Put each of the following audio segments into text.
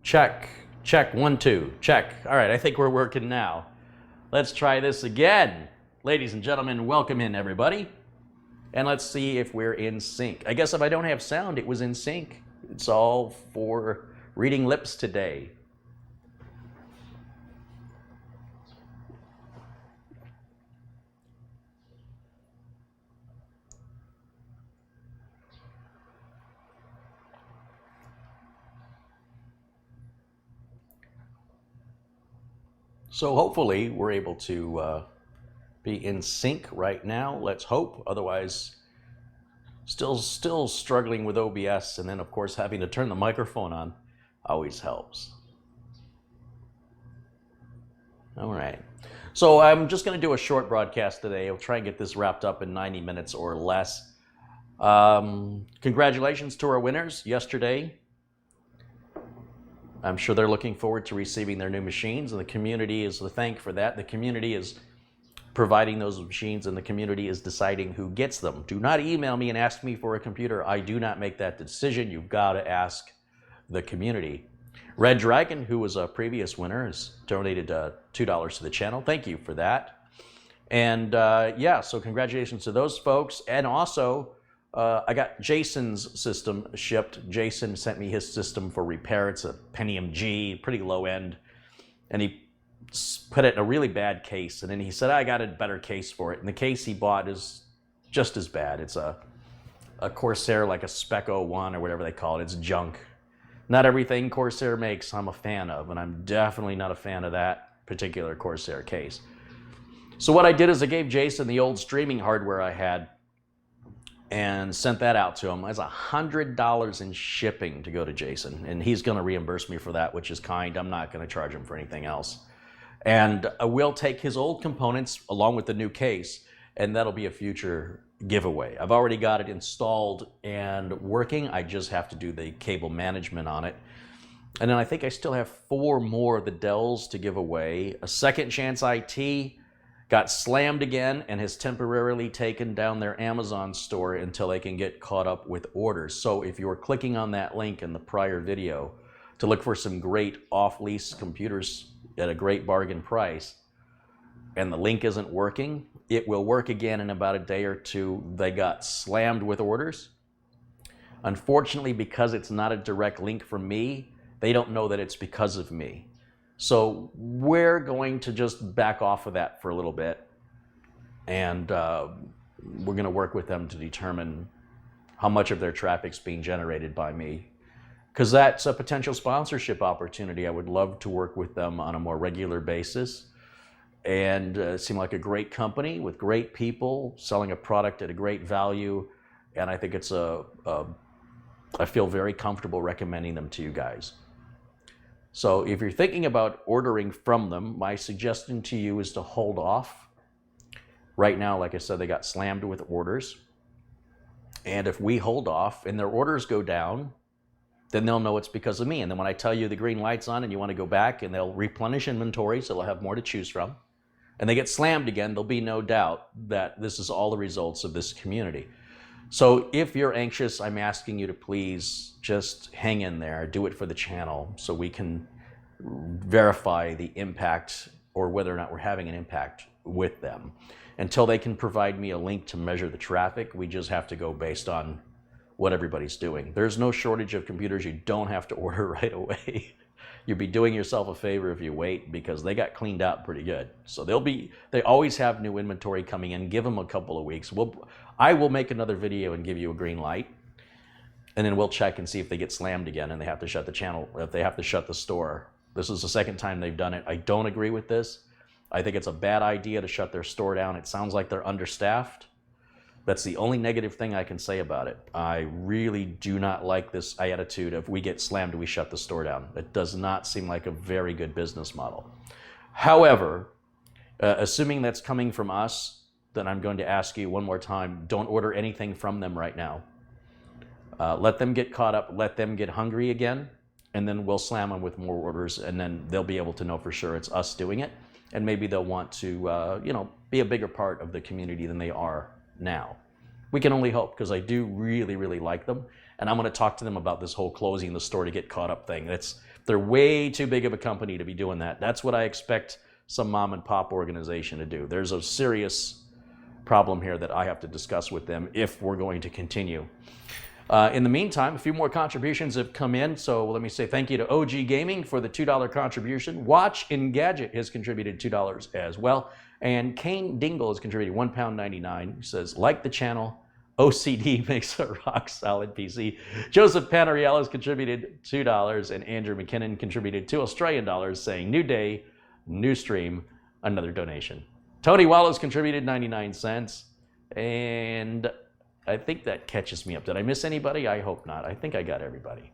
Check, check, 1, 2, check. All right, I think we're working now. Let's try this again. Ladies and gentlemen, welcome in everybody. And let's see if we're in sync. I guess if I don't have sound, it was in sync. It's all for reading lips today. So hopefully we're able to be in sync right now. Let's hope. Otherwise, still struggling with OBS, and then of course having to turn the microphone on always helps. All right. So I'm just going to do a short broadcast today. I'll try and get this wrapped up in 90 minutes or less. Congratulations to our winners yesterday. I'm sure they're looking forward to receiving their new machines, and the community is the thank for that. The community is providing those machines, and the community is deciding who gets them. Do not email me and ask me for a computer. I do not make that decision. You've got to ask the community. Red Dragon, who was a previous winner, has donated $2 to the channel. Thank you for that. And yeah, so congratulations to those folks. And also, I got Jason's system shipped. Jason sent me his system for repair. It's a Pentium G, pretty low end. And he put it in a really bad case. And then he said, I got a better case for it. And the case he bought is just as bad. It's a Corsair, like a Spec 01 or whatever they call it. It's junk. Not everything Corsair makes I'm a fan of. And I'm definitely not a fan of that particular Corsair case. So what I did is I gave Jason the old streaming hardware I had and sent that out to him. That's $100 in shipping to go to Jason, and he's going to reimburse me for that, which is kind. I'm not going to charge him for anything else. And we'll take his old components along with the new case, and that'll be a future giveaway. I've already got it installed and working. I just have to do the cable management on it. And then I think I still have 4 more of the Dells to give away. A Second Chance IT got slammed again and has temporarily taken down their Amazon store until they can get caught up with orders. So if you were clicking on that link in the prior video to look for some great off-lease computers at a great bargain price, and the link isn't working, it will work again in about a day or two. They got slammed with orders. Unfortunately, because it's not a direct link from me, they don't know that it's because of me. So we're going to just back off of that for a little bit, and we're going to work with them to determine how much of their traffic's being generated by me, because that's a potential sponsorship opportunity. I would love to work with them on a more regular basis, and seem like a great company with great people selling a product at a great value, and I think it's I feel very comfortable recommending them to you guys. So if you're thinking about ordering from them, my suggestion to you is to hold off. Right now, like I said, they got slammed with orders. And if we hold off and their orders go down, then they'll know it's because of me. And then when I tell you the green light's on and you want to go back, and they'll replenish inventory, so they'll have more to choose from, and they get slammed again, there'll be no doubt that this is all the results of this community. So if you're anxious, I'm asking you to please just hang in there, do it for the channel so we can verify the impact or whether or not we're having an impact with them. Until they can provide me a link to measure the traffic, we just have to go based on what everybody's doing. There's no shortage of computers. You don't have to order right away. You'd be doing yourself a favor if you wait, because they got cleaned out pretty good. So they always have new inventory coming in. Give them a couple of weeks. I will make another video and give you a green light, and then we'll check and see if they get slammed again and they have to shut the channel, if they have to shut the store. This is the second time they've done it. I don't agree with this. I think it's a bad idea to shut their store down. It sounds like they're understaffed. That's the only negative thing I can say about it. I really do not like this attitude of we get slammed, we shut the store down. It does not seem like a very good business model. However, assuming that's coming from us, then I'm going to ask you one more time, don't order anything from them right now. Let them get caught up, let them get hungry again, and then we'll slam them with more orders, and then they'll be able to know for sure it's us doing it, and maybe they'll want to be a bigger part of the community than they are now. We can only hope, because I do really, really like them. And I'm going to talk to them about this whole closing the store to get caught up thing. They're way too big of a company to be doing that. That's what I expect some mom and pop organization to do. There's a serious problem here that I have to discuss with them if we're going to continue. In the meantime, a few more contributions have come in. So let me say thank you to OG Gaming for the $2 contribution. Watch Engadget has contributed $2 as well. And Kane Dingle has contributed £1.99. He says, like the channel, OCD makes a rock solid PC. Joseph Panariello has contributed $2, and Andrew McKinnon contributed $2 Australian, saying, new day, new stream, another donation. Tony Wallows contributed 99 cents, and I think that catches me up. Did I miss anybody? I hope not. I think I got everybody.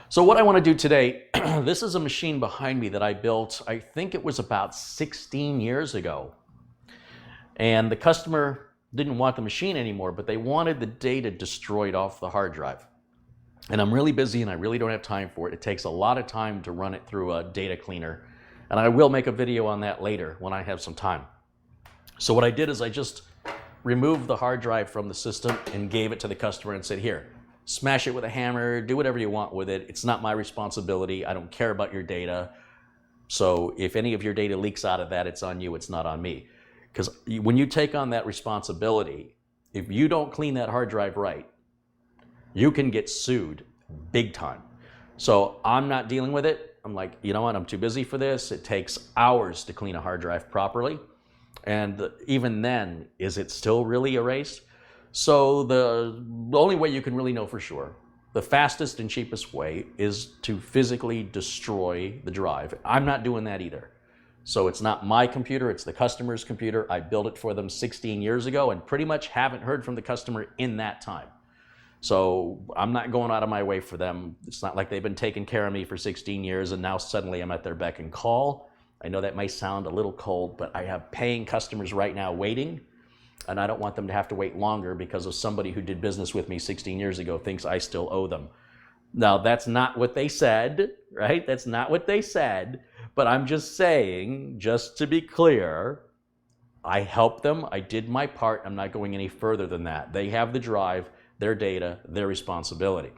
So what I want to do today, this is a machine behind me that I built, I think it was about 16 years ago. And the customer didn't want the machine anymore, but they wanted the data destroyed off the hard drive. And I'm really busy and I really don't have time for it. It takes a lot of time to run it through a data cleaner. And I will make a video on that later when I have some time. So what I did is I just removed the hard drive from the system and gave it to the customer and said, here, smash it with a hammer, do whatever you want with it. It's not my responsibility. I don't care about your data. So if any of your data leaks out of that, it's on you, it's not on me. Because when you take on that responsibility, if you don't clean that hard drive right, you can get sued big time. So I'm not dealing with it. I'm like, you know what, I'm too busy for this. It takes hours to clean a hard drive properly. And even then, is it still really erased? So the only way you can really know for sure, the fastest and cheapest way is to physically destroy the drive. I'm not doing that either. So it's not my computer, it's the customer's computer. I built it for them 16 years ago and pretty much haven't heard from the customer in that time. So I'm not going out of my way for them. It's not like they've been taking care of me for 16 years and now suddenly I'm at their beck and call. I know that may sound a little cold, but I have paying customers right now waiting, and I don't want them to have to wait longer because of somebody who did business with me 16 years ago thinks I still owe them. Now, that's not what they said, right? That's not what they said. But I'm just saying, just to be clear, I helped them. I did my part. I'm not going any further than that. They have the drive, their data, their responsibility.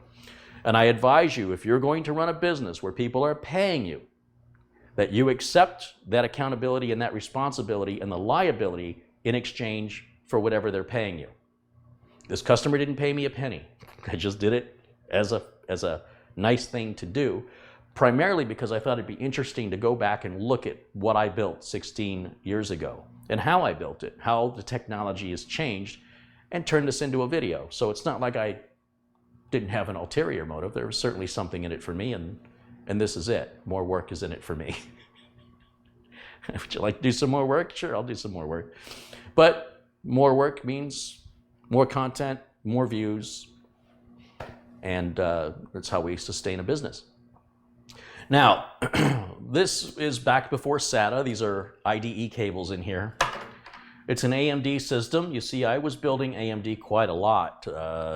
And I advise you, if you're going to run a business where people are paying you, that you accept that accountability and that responsibility and the liability in exchange for whatever they're paying you. This customer didn't pay me a penny. I just did it as a nice thing to do. Primarily because I thought it'd be interesting to go back and look at what I built 16 years ago and how I built it, how the technology has changed, and turn this into a video. So it's not like I didn't have an ulterior motive. There was certainly something in it for me, and this is it. More work is in it for me. Would you like to do some more work? Sure, I'll do some more work. But more work means more content, more views, and that's how we sustain a business. Now, this is back before SATA. These are IDE cables in here. It's an AMD system. You see, I was building AMD quite a lot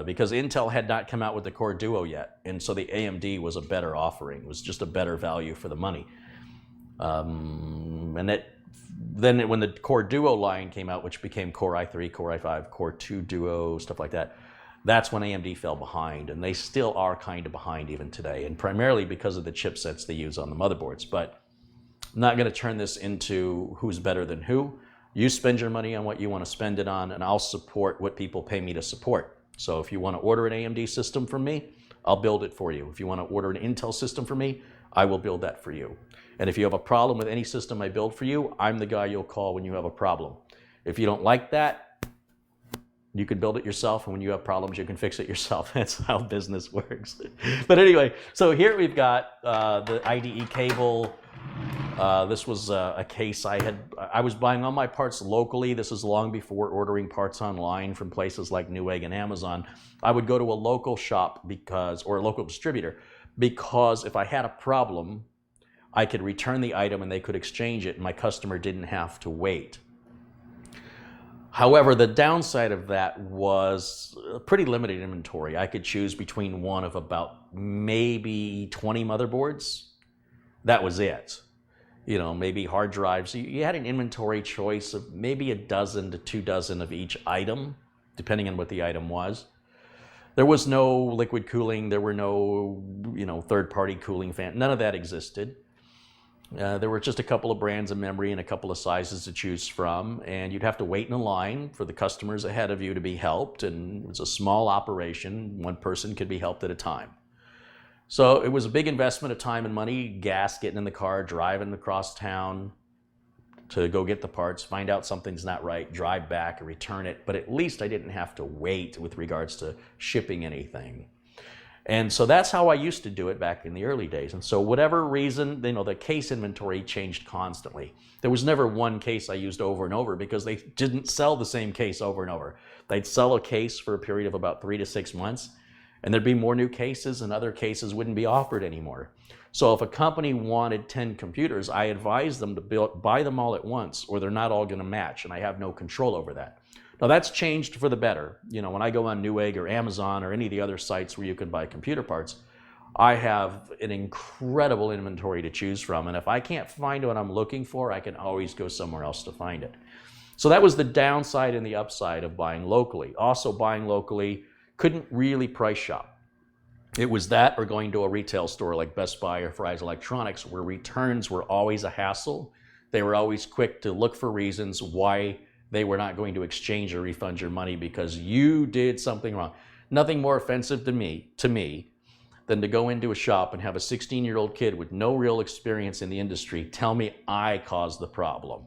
because Intel had not come out with the Core Duo yet. And so the AMD was a better offering. It was just a better value for the money. Then when the Core Duo line came out, which became Core i3, Core i5, Core 2 Duo, stuff like that, that's when AMD fell behind, and they still are kind of behind even today, and primarily because of the chipsets they use on the motherboards. But I'm not going to turn this into who's better than who. You spend your money on what you want to spend it on, and I'll support what people pay me to support. So if you want to order an AMD system from me, I'll build it for you. If you want to order an Intel system from me, I will build that for you. And if you have a problem with any system I build for you, I'm the guy you'll call when you have a problem. If you don't like that, you can build it yourself, and when you have problems, you can fix it yourself. That's how business works. But anyway, so here we've got the IDE cable. This was a case I was buying all my parts locally. This is long before ordering parts online from places like Newegg and Amazon. I would go to a local shop or a local distributor, because if I had a problem, I could return the item and they could exchange it, and my customer didn't have to wait. However, the downside of that was a pretty limited inventory. I could choose between one of about maybe 20 motherboards. That was it. You know, maybe hard drives. You had an inventory choice of maybe a dozen to 2 dozen of each item. depending on what the item was. There was no liquid cooling. There were no, third-party cooling fan. None of that existed. There were just a couple of brands of memory and a couple of sizes to choose from, and you'd have to wait in a line for the customers ahead of you to be helped, and it was a small operation. One person could be helped at a time. So it was a big investment of time and money, gas, getting in the car, driving across town to go get the parts, find out something's not right, drive back and return it. But at least I didn't have to wait with regards to shipping anything. And so that's how I used to do it back in the early days. And so whatever reason, the case inventory changed constantly. There was never one case I used over and over because they didn't sell the same case over and over. They'd sell a case for a period of about 3 to 6 months, and there'd be more new cases and other cases wouldn't be offered anymore. So if a company wanted 10 computers, I advised them to buy them all at once or they're not all going to match, and I have no control over that. Now that's changed for the better. When I go on Newegg or Amazon or any of the other sites where you can buy computer parts, I have an incredible inventory to choose from. And if I can't find what I'm looking for, I can always go somewhere else to find it. So that was the downside and the upside of buying locally. Also, buying locally, couldn't really price shop. It was that or going to a retail store like Best Buy or Fry's Electronics, where returns were always a hassle. They were always quick to look for reasons why they were not going to exchange or refund your money because you did something wrong. Nothing more offensive to me than to go into a shop and have a 16-year-old kid with no real experience in the industry tell me I caused the problem.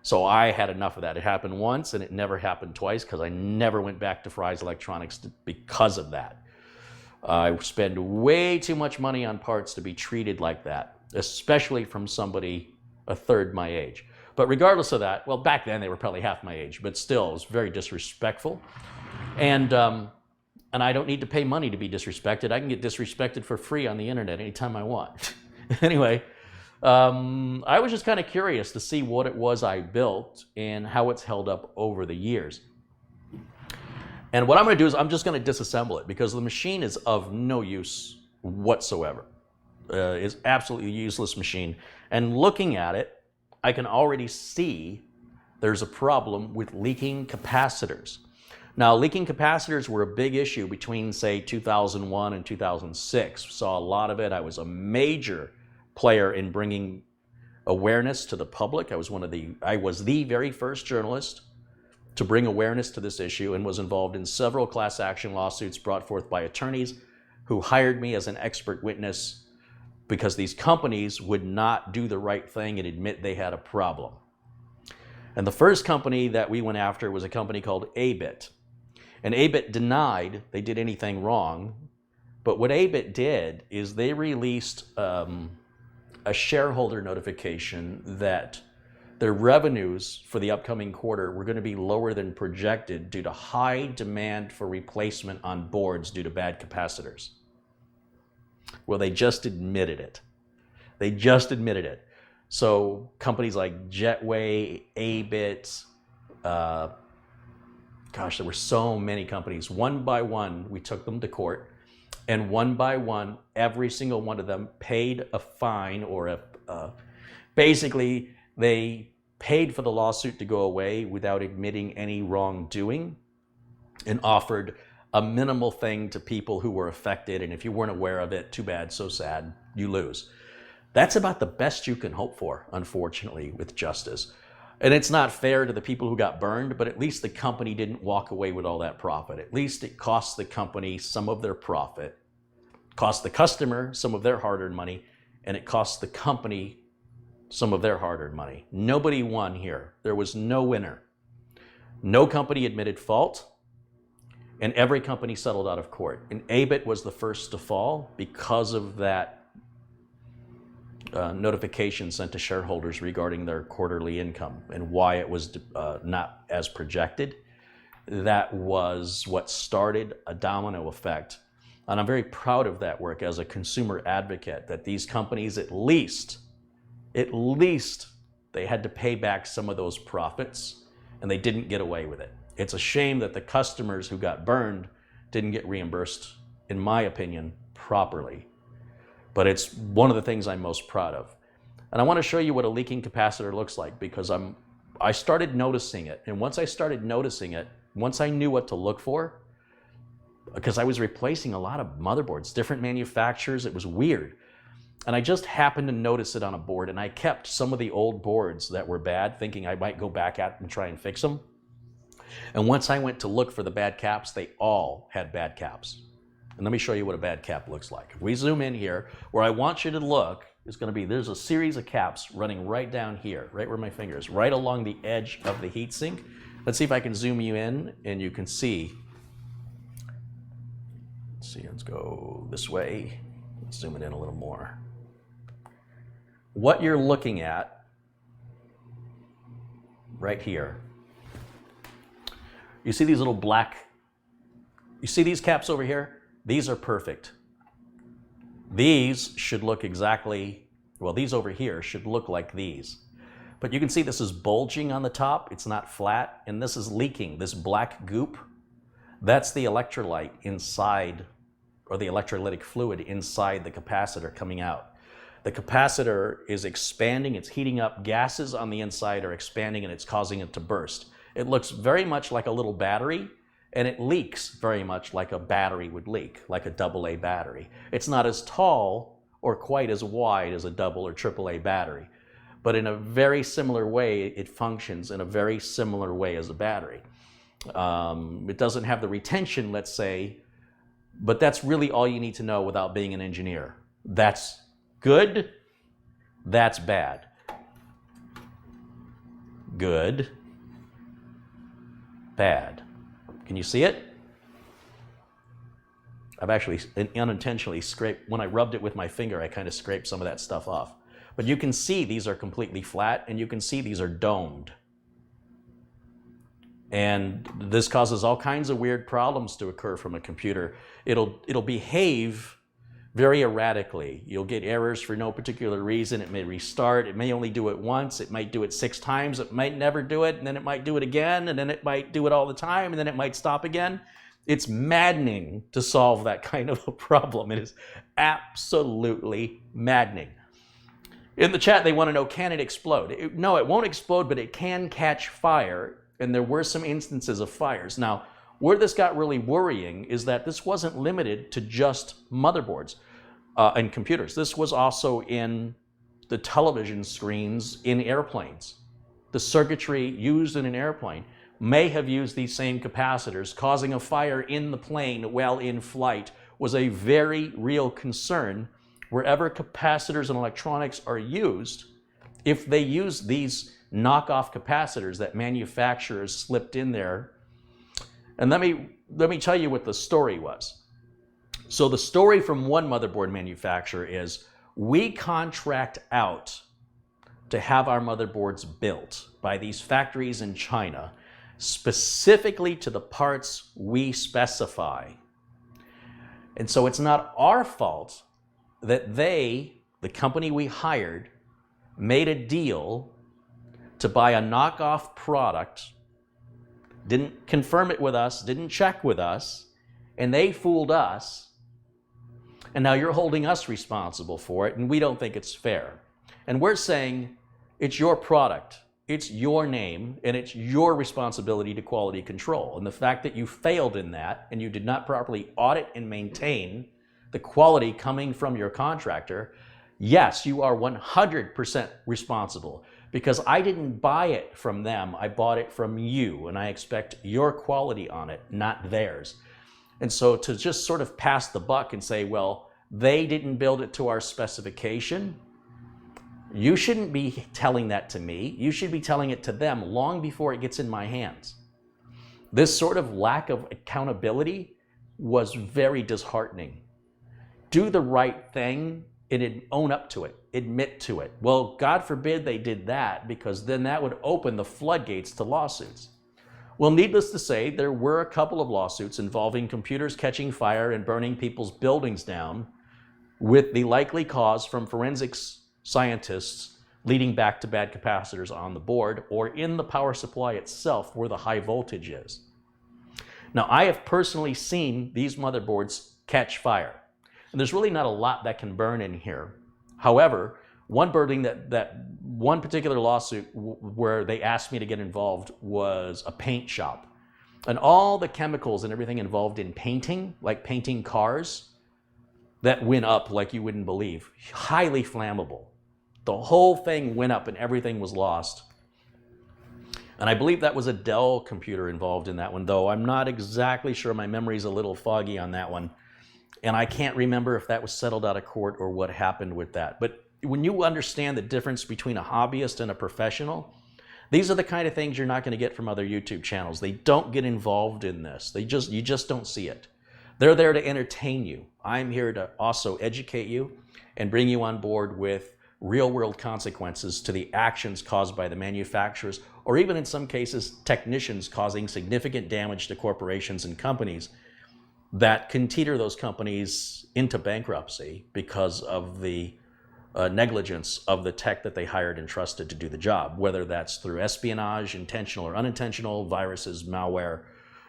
So I had enough of that. It happened once and it never happened twice because I never went back to Fry's Electronics because of that. I spend way too much money on parts to be treated like that, especially from somebody a third my age. But regardless of that, well, back then they were probably half my age, but still, it was very disrespectful. And I don't need to pay money to be disrespected. I can get disrespected for free on the internet anytime I want. Anyway, I was just kind of curious to see what it was I built and how it's held up over the years. And what I'm going to do is I'm just going to disassemble it because the machine is of no use whatsoever. It's absolutely useless machine. And looking at it, I can already see there's a problem with leaking capacitors. Now, leaking capacitors were a big issue between, say, 2001 and 2006. Saw a lot of it. I was a major player in bringing awareness to the public. I was the very first journalist to bring awareness to this issue and was involved in several class action lawsuits brought forth by attorneys who hired me as an expert witness because these companies would not do the right thing and admit they had a problem. And the first company that we went after was a company called Abit. And Abit denied they did anything wrong, but what Abit did is they released a shareholder notification that their revenues for the upcoming quarter were going to be lower than projected due to high demand for replacement on boards due to bad capacitors. Well, they just admitted it. They just admitted it. So companies like Jetway, Abit, there were so many companies. One by one, we took them to court, and one by one, every single one of them paid a fine or basically they paid for the lawsuit to go away without admitting any wrongdoing and offered a minimal thing to people who were affected. And if you weren't aware of it, too bad, so sad, you lose. That's about the best you can hope for, unfortunately, with justice. And it's not fair to the people who got burned, but at least the company didn't walk away with all that profit. At least it cost the company some of their profit, cost the customer some of their hard-earned money, and it cost the company some of their hard-earned money. Nobody won here. There was no winner. No company admitted fault, and every company settled out of court. And Abit was the first to fall because of that notification sent to shareholders regarding their quarterly income and why it was not as projected. That was what started a domino effect. And I'm very proud of that work as a consumer advocate, that these companies at least they had to pay back some of those profits, and they didn't get away with it. It's a shame that the customers who got burned didn't get reimbursed, in my opinion, properly. But it's one of the things I'm most proud of. And I want to show you what a leaking capacitor looks like because I started noticing it. And once I started noticing it, once I knew what to look for, because I was replacing a lot of motherboards, different manufacturers, it was weird. And I just happened to notice it on a board, and I kept some of the old boards that were bad, thinking I might go back at and try and fix them. And once I went to look for the bad caps, they all had bad caps. And let me show you what a bad cap looks like. If we zoom in here, where I want you to look is going to be, there's a series of caps running right down here, right where my finger is, right along the edge of the heatsink. Let's see if I can zoom you in and you can see. Let's see, let's go this way. Let's zoom it in a little more. What you're looking at right here, you see these little black, you see these caps over here? These are perfect. These should look exactly, well, these over here should look like these. But you can see this is bulging on the top, it's not flat, and this is leaking, this black goop. That's the electrolyte inside, or the electrolytic fluid inside the capacitor coming out. The capacitor is expanding, it's heating up, gases on the inside are expanding, and it's causing it to burst. It looks very much like a little battery, and it leaks very much like a battery would leak, like a AA battery. It's not as tall or quite as wide as a double or AAA battery, but in a very similar way, it functions in a very similar way as a battery. It doesn't have the retention, let's say, but that's really all you need to know without being an engineer. That's good, that's bad. Good, bad. Can you see it? I've actually unintentionally scraped, when I rubbed it with my finger, I kind of scraped some of that stuff off. But you can see these are completely flat, and you can see these are domed. And this causes all kinds of weird problems to occur from a computer. It'll behave very erratically. You'll get errors for no particular reason. It may restart. It may only do it once. It might do it 6 times. It might never do it, and then it might do it again, and then it might do it all the time, and then it might stop again. It's maddening to solve that kind of a problem. It is absolutely maddening. In the chat, they want to know, can it explode? No, it won't explode, but it can catch fire, and there were some instances of fires. Now, where this got really worrying is that this wasn't limited to just motherboards and computers. This was also in the television screens in airplanes. The circuitry used in an airplane may have used these same capacitors. Causing a fire in the plane while in flight was a very real concern. Wherever capacitors and electronics are used, if they use these knockoff capacitors that manufacturers slipped in there. And let me tell you what the story was. So the story from one motherboard manufacturer is, we contract out to have our motherboards built by these factories in China, specifically to the parts we specify. And so it's not our fault that they, the company we hired, made a deal to buy a knockoff product, didn't confirm it with us, didn't check with us, and they fooled us, and now you're holding us responsible for it, and we don't think it's fair. And we're saying, it's your product, it's your name, and it's your responsibility to quality control. And the fact that you failed in that, and you did not properly audit and maintain the quality coming from your contractor, yes, you are 100% responsible. Because I didn't buy it from them, I bought it from you, and I expect your quality on it, not theirs. And so to just sort of pass the buck and say, well, they didn't build it to our specification, you shouldn't be telling that to me. You should be telling it to them long before it gets in my hands. This sort of lack of accountability was very disheartening. Do the right thing and own up to it, admit to it. Well, God forbid they did that, because then that would open the floodgates to lawsuits. Well, needless to say, there were a couple of lawsuits involving computers catching fire and burning people's buildings down, with the likely cause from forensics scientists leading back to bad capacitors on the board or in the power supply itself where the high voltage is. Now, I have personally seen these motherboards catch fire. And there's really not a lot that can burn in here. However, one burning that one particular lawsuit where they asked me to get involved was a paint shop. And all the chemicals and everything involved in painting, like painting cars, that went up like you wouldn't believe. Highly flammable. The whole thing went up and everything was lost. And I believe that was a Dell computer involved in that one, though I'm not exactly sure. My memory's a little foggy on that one. And I can't remember if that was settled out of court or what happened with that. But when you understand the difference between a hobbyist and a professional, these are the kind of things you're not going to get from other YouTube channels. They don't get involved in this. You just don't see it. They're there to entertain you. I'm here to also educate you and bring you on board with real-world consequences to the actions caused by the manufacturers, or even in some cases, technicians causing significant damage to corporations and companies that can teeter those companies into bankruptcy because of the negligence of the tech that they hired and trusted to do the job, whether that's through espionage, intentional or unintentional, viruses, malware,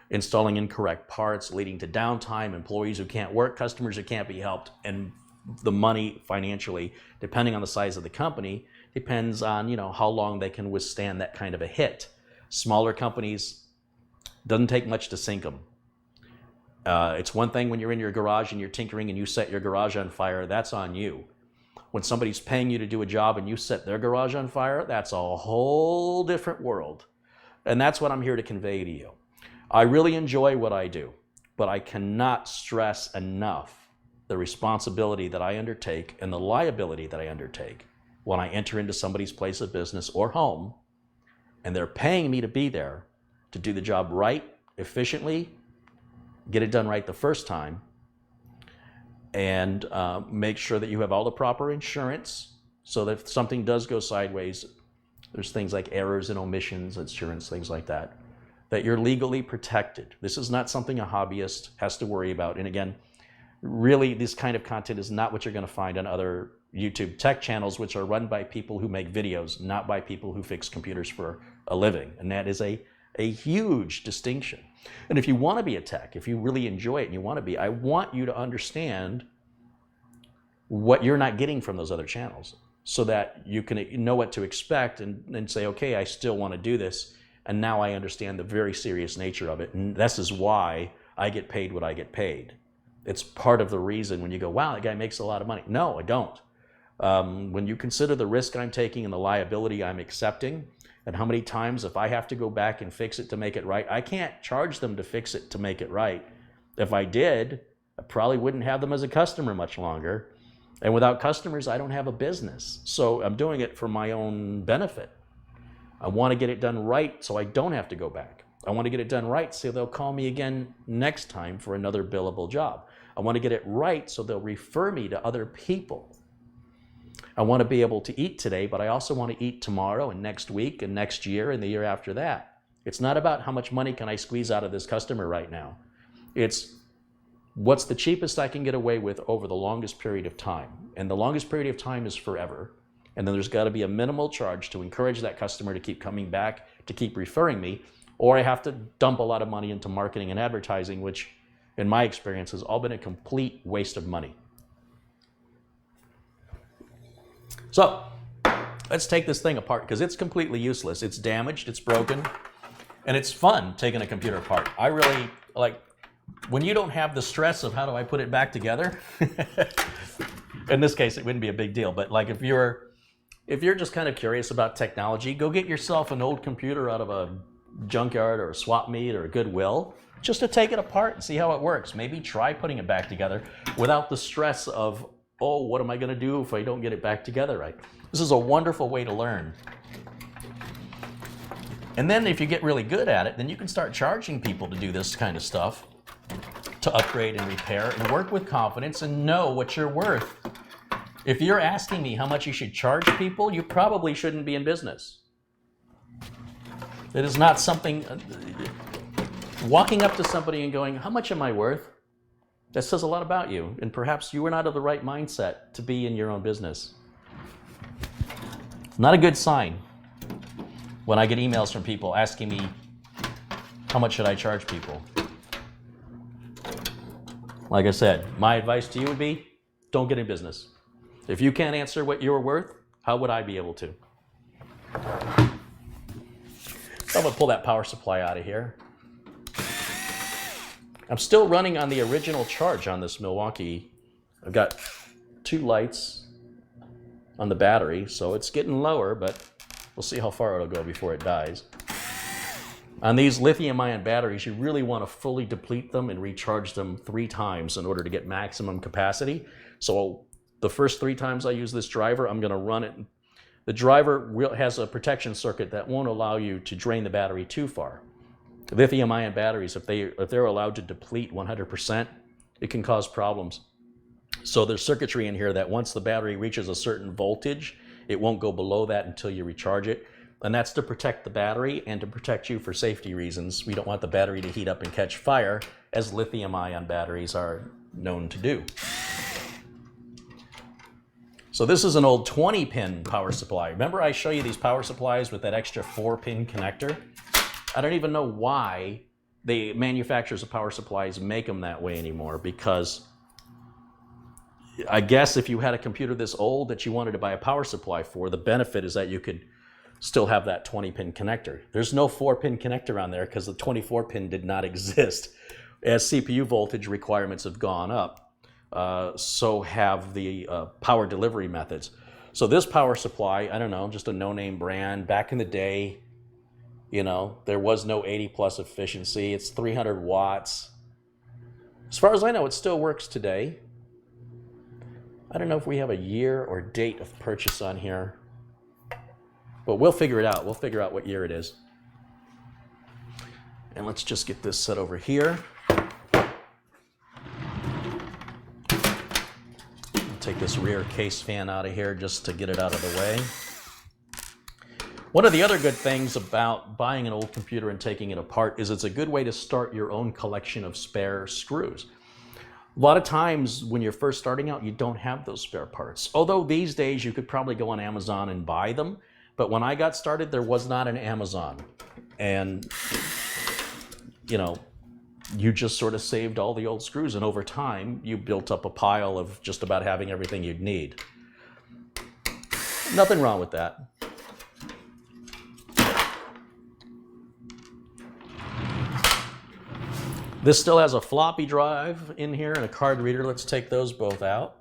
installing incorrect parts, leading to downtime, employees who can't work, customers who can't be helped, and the money financially, depending on the size of the company, depends on how long they can withstand that kind of a hit. Smaller companies, doesn't take much to sink them. It's one thing when you're in your garage and you're tinkering and you set your garage on fire, that's on you. When somebody's paying you to do a job and you set their garage on fire, that's a whole different world. And that's what I'm here to convey to you. I really enjoy what I do, but I cannot stress enough the responsibility that I undertake and the liability that I undertake when I enter into somebody's place of business or home, and they're paying me to be there to do the job right, efficiently, get it done right the first time, and make sure that you have all the proper insurance so that if something does go sideways, there's things like errors and omissions, insurance, things like that, that you're legally protected. This is not something a hobbyist has to worry about. And again, really, this kind of content is not what you're going to find on other YouTube tech channels, which are run by people who make videos, not by people who fix computers for a living. And that is a huge distinction. And if you want to be a tech, if you really enjoy it and you want to be, I want you to understand what you're not getting from those other channels so that you can know what to expect and say, okay, I still want to do this. And now I understand the very serious nature of it. And this is why I get paid what I get paid. It's part of the reason when you go, wow, that guy makes a lot of money. No, I don't. When you consider the risk I'm taking and the liability I'm accepting, and how many times if I have to go back and fix it to make it right, I can't charge them to fix it to make it right. If I did, I probably wouldn't have them as a customer much longer. And without customers, I don't have a business. So I'm doing it for my own benefit. I want to get it done right so I don't have to go back. I want to get it done right so they'll call me again next time for another billable job. I want to get it right so they'll refer me to other people. I want to be able to eat today, but I also want to eat tomorrow and next week and next year and the year after that. It's not about how much money can I squeeze out of this customer right now. It's what's the cheapest I can get away with over the longest period of time. And the longest period of time is forever. And then there's got to be a minimal charge to encourage that customer to keep coming back, to keep referring me, or I have to dump a lot of money into marketing and advertising, which in my experience has all been a complete waste of money. So let's take this thing apart because it's completely useless. It's damaged, it's broken, and it's fun taking a computer apart. I really like when you don't have the stress of how do I put it back together. In this case, it wouldn't be a big deal, but like if you're just kind of curious about technology, go get yourself an old computer out of a junkyard or a swap meet or a Goodwill just to take it apart and see how it works. Maybe try putting it back together without the stress of, oh, what am I going to do if I don't get it back together right? This is a wonderful way to learn. And then if you get really good at it, then you can start charging people to do this kind of stuff, to upgrade and repair and work with confidence and know what you're worth. If you're asking me how much you should charge people, you probably shouldn't be in business. It is not something, walking up to somebody and going, how much am I worth? That says a lot about you, and perhaps you were not of the right mindset to be in your own business. Not a good sign when I get emails from people asking me, how much should I charge people? Like I said, my advice to you would be, don't get in business. If you can't answer what you're worth, how would I be able to? So I'm gonna pull that power supply out of here. I'm still running on the original charge on this Milwaukee. I've got 2 lights on the battery, so it's getting lower, but we'll see how far it'll go before it dies. On these lithium-ion batteries, you really want to fully deplete them and recharge them 3 times in order to get maximum capacity. So the first 3 times I use this driver, I'm going to run it. The driver has a protection circuit that won't allow you to drain the battery too far. Lithium-ion batteries, if they're allowed to deplete 100%, it can cause problems. So there's circuitry in here that once the battery reaches a certain voltage, it won't go below that until you recharge it. And that's to protect the battery and to protect you for safety reasons. We don't want the battery to heat up and catch fire, as lithium-ion batteries are known to do. So this is an old 20-pin power supply. Remember I show you these power supplies with that extra 4-pin connector? I don't even know why the manufacturers of power supplies make them that way anymore, because I guess if you had a computer this old that you wanted to buy a power supply for, the benefit is that you could still have that 20-pin connector. There's no 4-pin connector on there because the 24-pin did not exist. As CPU voltage requirements have gone up, so have the power delivery methods. So this power supply, I don't know, just a no-name brand. Back in the day, you know, there was no 80+ efficiency. It's 300 watts. As far as I know, it still works today. I don't know if we have a year or date of purchase on here, but we'll figure it out. We'll figure out what year it is. And let's just get this set over here. I'll take this rear case fan out of here just to get it out of the way. One of the other good things about buying an old computer and taking it apart is it's a good way to start your own collection of spare screws. A lot of times when you're first starting out, you don't have those spare parts. Although these days you could probably go on Amazon and buy them. But when I got started, there was not an Amazon. And, you know, you just sort of saved all the old screws. And over time, you built up a pile of just about having everything you'd need. Nothing wrong with that. This still has a floppy drive in here and a card reader. Let's take those both out.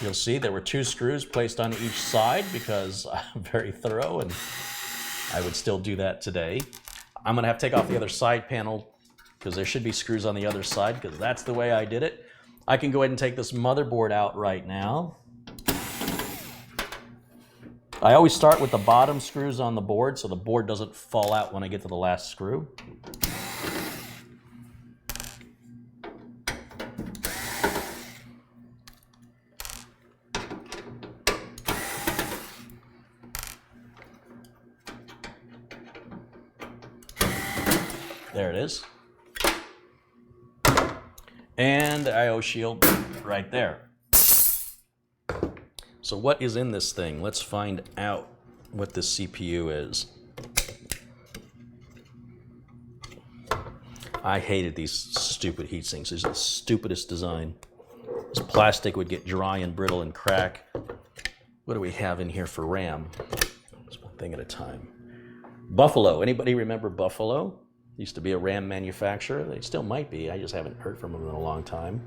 You'll see there were 2 screws placed on each side because I'm very thorough and I would still do that today. I'm going to have to take off the other side panel because there should be screws on the other side because that's the way I did it. I can go ahead and take this motherboard out right now. I always start with the bottom screws on the board so the board doesn't fall out when I get to the last screw. There it is. And I/O shield right there. So what is in this thing? Let's find out what this CPU is. I hated these stupid heat sinks. These are the stupidest design. This plastic would get dry and brittle and crack. What do we have in here for RAM? Just one thing at a time. Buffalo. Anybody remember Buffalo? Used to be a RAM manufacturer. They still might be. I just haven't heard from them in a long time.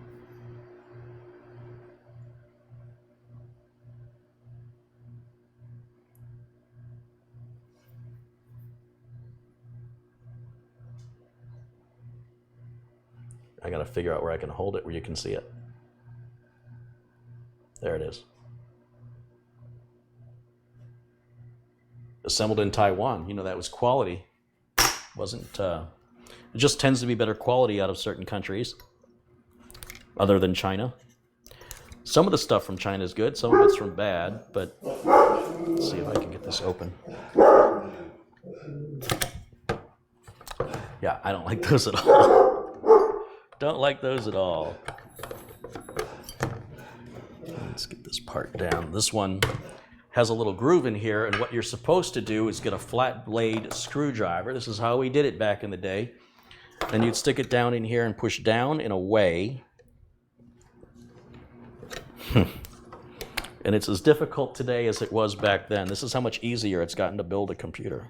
I got to figure out where I can hold it where you can see it. There it is. Assembled in Taiwan. You know, that was quality. Wasn't, it just tends to be better quality out of certain countries, other than China. Some of the stuff from China is good, some of it's from bad, but let's see if I can get this open. Yeah, I don't like those at all. Don't like those at all. Let's get this part down. This one has a little groove in here, and what you're supposed to do is get a flat blade screwdriver. This is how we did it back in the day. And you'd stick it down in here and push down and away. And it's as difficult today as it was back then. This is how much easier it's gotten to build a computer.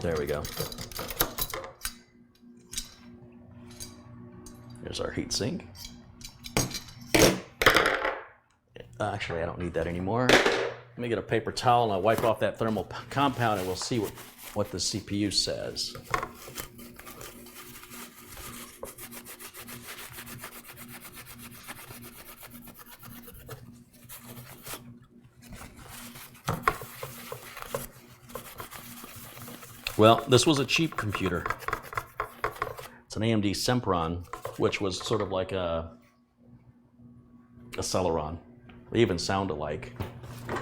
There we go. There's our heat sink. Actually, I don't need that anymore. Let me get a paper towel and I'll wipe off that thermal compound and we'll see what the CPU says. Well, this was a cheap computer. It's an AMD Sempron, which was sort of like a Celeron. They even sound alike.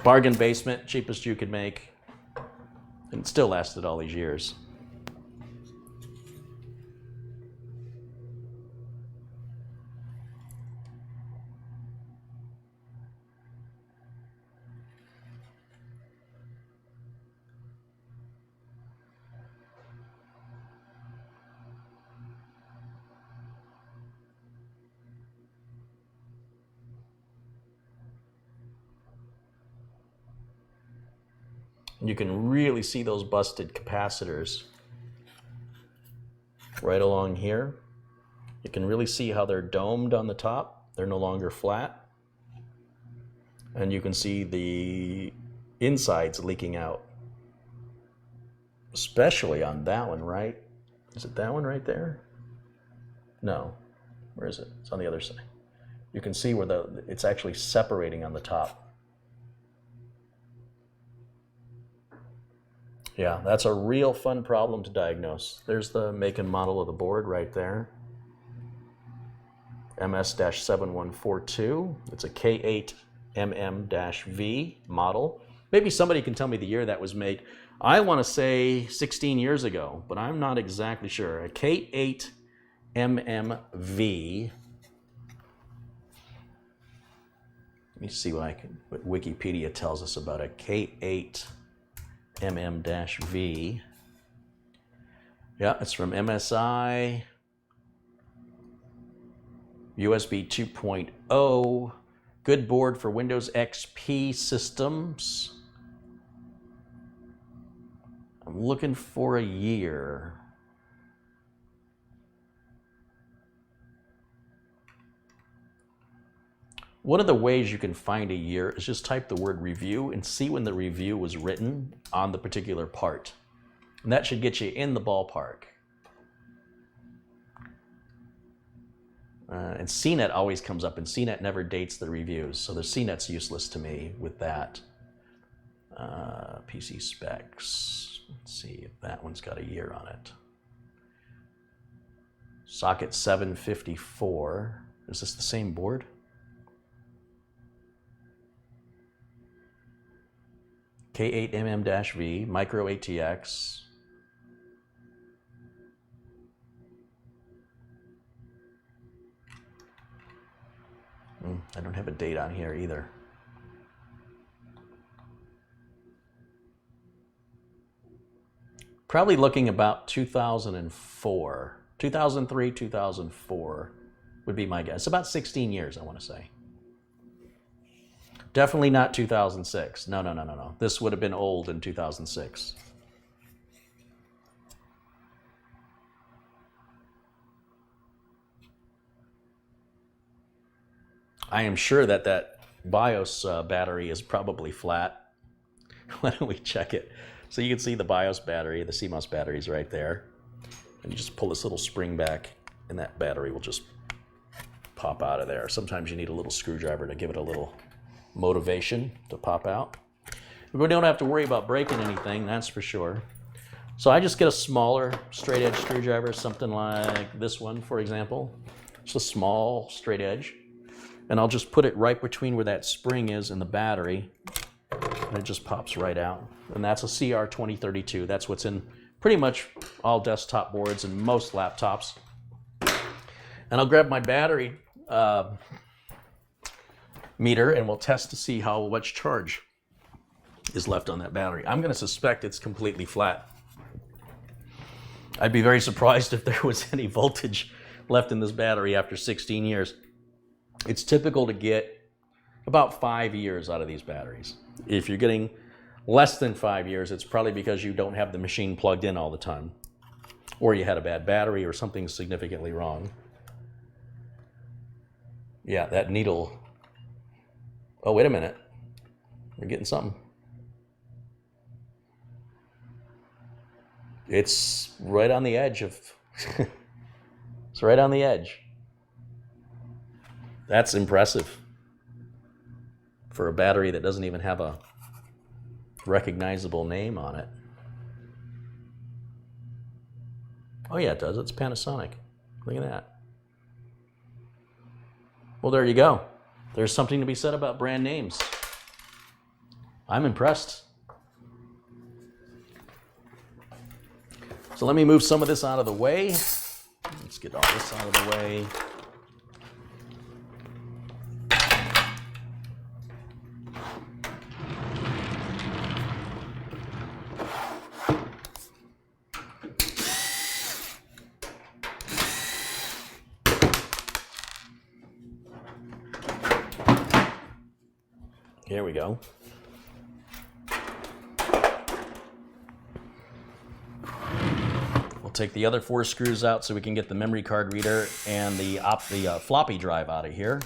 Bargain basement, cheapest you could make. And it still lasted all these years. You can really see those busted capacitors right along here. You can really see how they're domed on the top. They're no longer flat. And you can see the insides leaking out. Especially on that one, right? Is it that one right there? No. Where is it? It's on the other side. You can see where it's actually separating on the top. Yeah, that's a real fun problem to diagnose. There's the make and model of the board right there. MS-7142. It's a K8MM-V model. Maybe somebody can tell me the year that was made. I want to say 16 years ago, but I'm not exactly sure. A K8MM-V. Let me see what Wikipedia tells us about a K8 MM-V. Yeah, it's from MSI. USB 2.0. Good board for Windows XP systems. I'm looking for a year. One of the ways you can find a year is just type the word review and see when the review was written on the particular part. And that should get you in the ballpark. And CNET always comes up, and CNET never dates the reviews. So the CNET's useless to me with that. PC specs. Let's see if that one's got a year on it. Socket 754. Is this the same board? K8MM-V, micro ATX. I don't have a date on here either. Probably looking about 2004. 2003, 2004 would be my guess. About 16 years, I want to say. Definitely not 2006. No. This would have been old in 2006. I am sure that BIOS battery is probably flat. Why don't we check it? So you can see the BIOS battery, the CMOS battery is right there. And you just pull this little spring back and that battery will just pop out of there. Sometimes you need a little screwdriver to give it a little motivation to pop out. We don't have to worry about breaking anything, that's for sure. So I just get a smaller straight edge screwdriver, something like this one, for example. Just a small straight edge. And I'll just put it right between where that spring is and the battery. And it just pops right out. And that's a CR2032. That's what's in pretty much all desktop boards and most laptops. And I'll grab my battery meter and we'll test to see how much charge is left on that battery. I'm going to suspect it's completely flat. I'd be very surprised if there was any voltage left in this battery after 16 years. It's typical to get about 5 years out of these batteries. If you're getting less than 5 years, it's probably because you don't have the machine plugged in all the time, or you had a bad battery or something significantly wrong. Yeah, that needle. Oh, wait a minute. We're getting something. It's right on the edge of... It's right on the edge. That's impressive for a battery that doesn't even have a recognizable name on it. Oh yeah, it does. It's Panasonic. Look at that. Well, there you go. There's something to be said about brand names. I'm impressed. So let me move some of this out of the way. Let's get all this out of the way. Here we go. We'll take the other 4 screws out so we can get the memory card reader and the floppy drive out of here.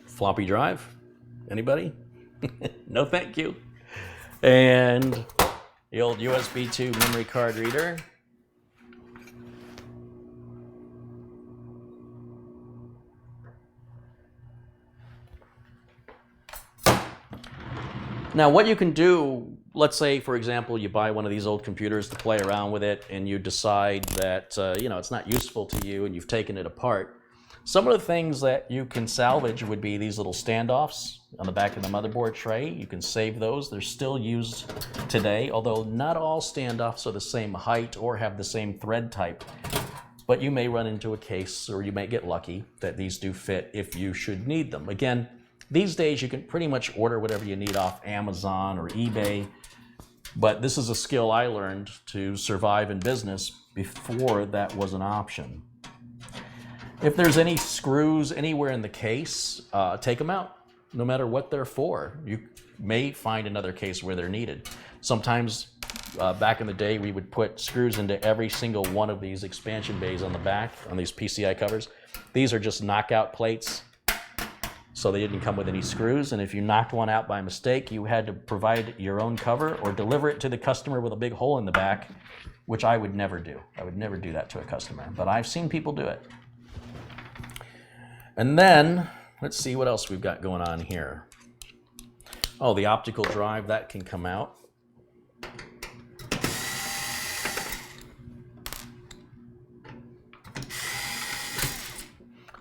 Floppy drive? Anybody? No, thank you. And the old USB 2 memory card reader. Now, what you can do, let's say, for example, you buy one of these old computers to play around with it and you decide that, it's not useful to you and you've taken it apart. Some of the things that you can salvage would be these little standoffs on the back of the motherboard tray. You can save those. They're still used today, although not all standoffs are the same height or have the same thread type. But you may run into a case, or you may get lucky that these do fit if you should need them. Again, these days you can pretty much order whatever you need off Amazon or eBay, but this is a skill I learned to survive in business before that was an option. If there's any screws anywhere in the case, take them out, no matter what they're for. You may find another case where they're needed. Sometimes, back in the day, we would put screws into every single one of these expansion bays on the back, on these PCI covers. These are just knockout plates, so they didn't come with any screws, and if you knocked one out by mistake, you had to provide your own cover or deliver it to the customer with a big hole in the back, which I would never do. I would never do that to a customer, but I've seen people do it. And then, let's see what else we've got going on here. Oh, the optical drive, that can come out.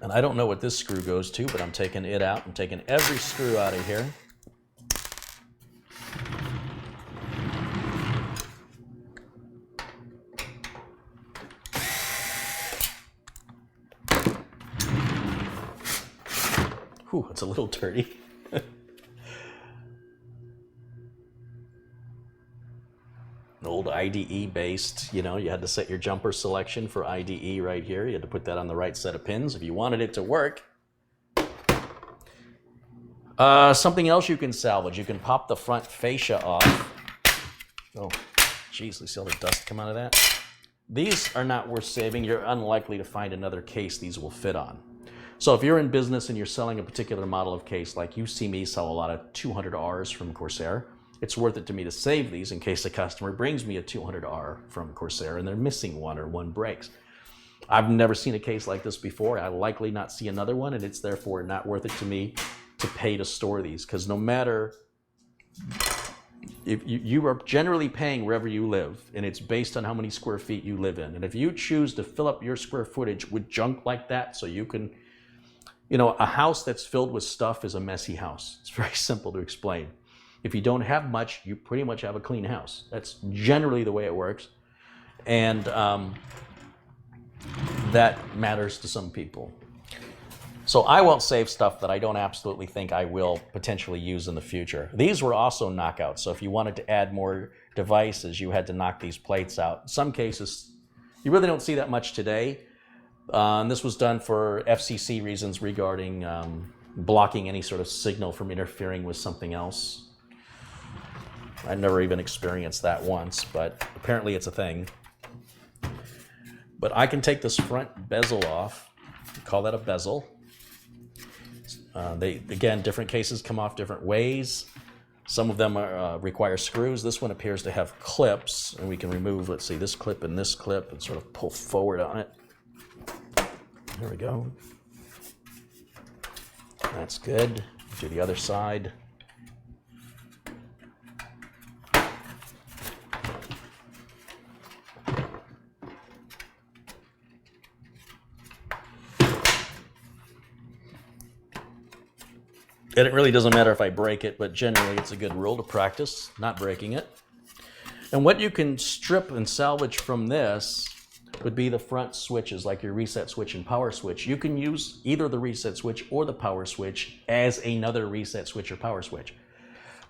And I don't know what this screw goes to, but I'm taking it out. I'm taking every screw out of here. Whew, it's a little dirty. An old IDE based, you had to set your jumper selection for IDE right here. You had to put that on the right set of pins if you wanted it to work. Something else you can salvage. You can pop the front fascia off. Oh, geez, you see all the dust come out of that? These are not worth saving. You're unlikely to find another case these will fit on. So if you're in business and you're selling a particular model of case, like you see me sell a lot of 200Rs from Corsair, it's worth it to me to save these in case a customer brings me a 200R from Corsair and they're missing one or one breaks. I've never seen a case like this before. I'll likely not see another one, and it's therefore not worth it to me to pay to store these, because no matter if you are generally paying wherever you live, and it's based on how many square feet you live in. And if you choose to fill up your square footage with junk like that, so you can, a house that's filled with stuff is a messy house. It's very simple to explain. If you don't have much, you pretty much have a clean house. That's generally the way it works. And that matters to some people. So I won't save stuff that I don't absolutely think I will potentially use in the future. These were also knockouts, so if you wanted to add more devices, you had to knock these plates out. In some cases, you really don't see that much today. And this was done for FCC reasons regarding blocking any sort of signal from interfering with something else. I never even experienced that once, but apparently it's a thing. But I can take this front bezel off, call that a bezel. Again, different cases come off different ways. Some of them require screws. This one appears to have clips, and we can remove, let's see, this clip and sort of pull forward on it. There we go. That's good. Do the other side. And it really doesn't matter if I break it, but generally it's a good rule to practice not breaking it. And what you can strip and salvage from this would be the front switches, like your reset switch and power switch. You can use either the reset switch or the power switch as another reset switch or power switch.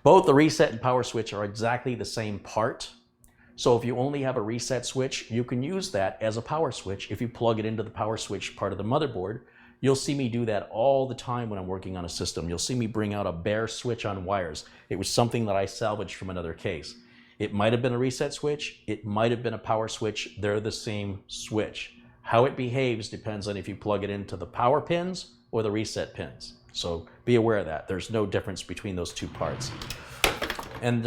Both the reset and power switch are exactly the same part. So if you only have a reset switch, you can use that as a power switch. If you plug it into the power switch part of the motherboard, you'll see me do that all the time when I'm working on a system. You'll see me bring out a bare switch on wires. It was something that I salvaged from another case. It might have been a reset switch. It might have been a power switch. They're the same switch. How it behaves depends on if you plug it into the power pins or the reset pins. So be aware of that. There's no difference between those two parts. And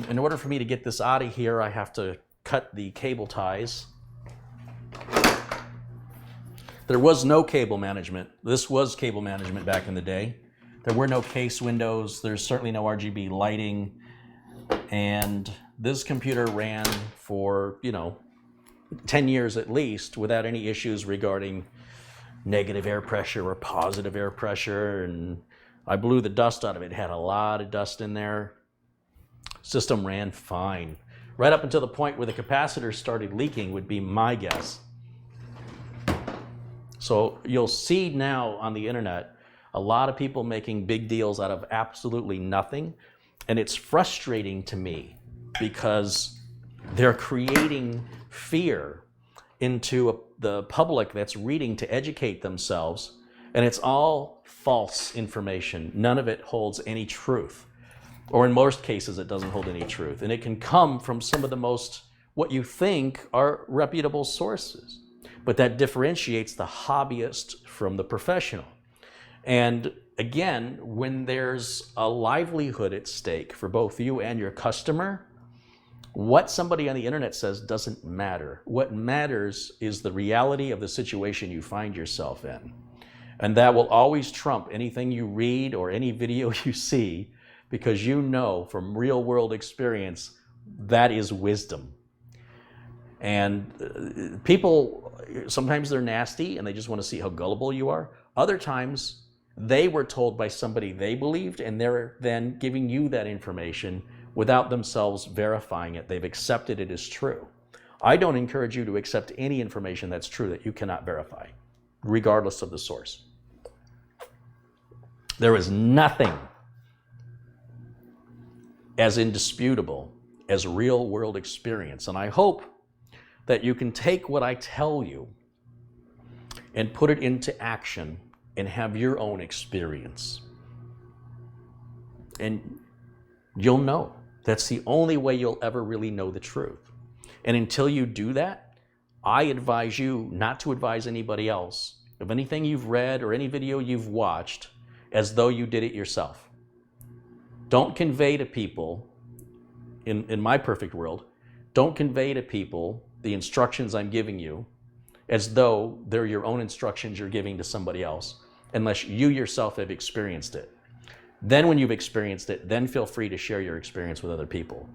in order for me to get this out of here, I have to cut the cable ties. There was no cable management. This was cable management back in the day. There were no case windows. There's certainly no RGB lighting. And this computer ran for, 10 years at least without any issues regarding negative air pressure or positive air pressure. And I blew the dust out of it. It had a lot of dust in there. System ran fine. Right up until the point where the capacitors started leaking would be my guess. So you'll see now on the internet a lot of people making big deals out of absolutely nothing. And it's frustrating to me because they're creating fear into the public that's reading to educate themselves. And it's all false information. None of it holds any truth. Or in most cases, it doesn't hold any truth. And it can come from some of the most, what you think are reputable sources. But that differentiates the hobbyist from the professional. And again, when there's a livelihood at stake for both you and your customer, what somebody on the internet says doesn't matter. What matters is the reality of the situation you find yourself in. And that will always trump anything you read or any video you see, because you know from real world experience that is wisdom. And people, sometimes they're nasty and they just want to see how gullible you are. Other times they were told by somebody they believed and they're then giving you that information without themselves verifying it. They've accepted it as true. I don't encourage you to accept any information that's true that you cannot verify, regardless of the source. There is nothing as indisputable as real world experience. And I hope that you can take what I tell you and put it into action and have your own experience. And you'll know. That's the only way you'll ever really know the truth. And until you do that, I advise you not to advise anybody else of anything you've read or any video you've watched as though you did it yourself. Don't convey to people, in my perfect world, don't convey to people the instructions I'm giving you as though they're your own instructions you're giving to somebody else, unless you yourself have experienced it. Then when you've experienced it, then feel free to share your experience with other people.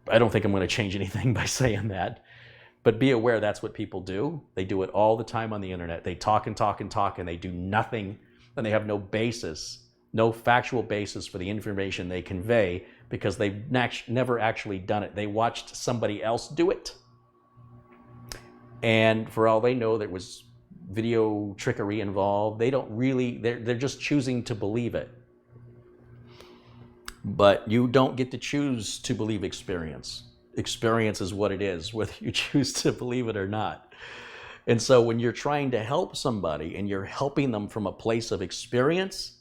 I don't think I'm going to change anything by saying that. But be aware that's what people do. They do it all the time on the internet. They talk and talk and talk, and they do nothing, and they have no basis, no factual basis for the information they convey, because they've never actually done it. They watched somebody else do it. And for all they know, there was video trickery involved. They don't really, they're just choosing to believe it. But you don't get to choose to believe experience. Experience is what it is, whether you choose to believe it or not. And so when you're trying to help somebody and you're helping them from a place of experience,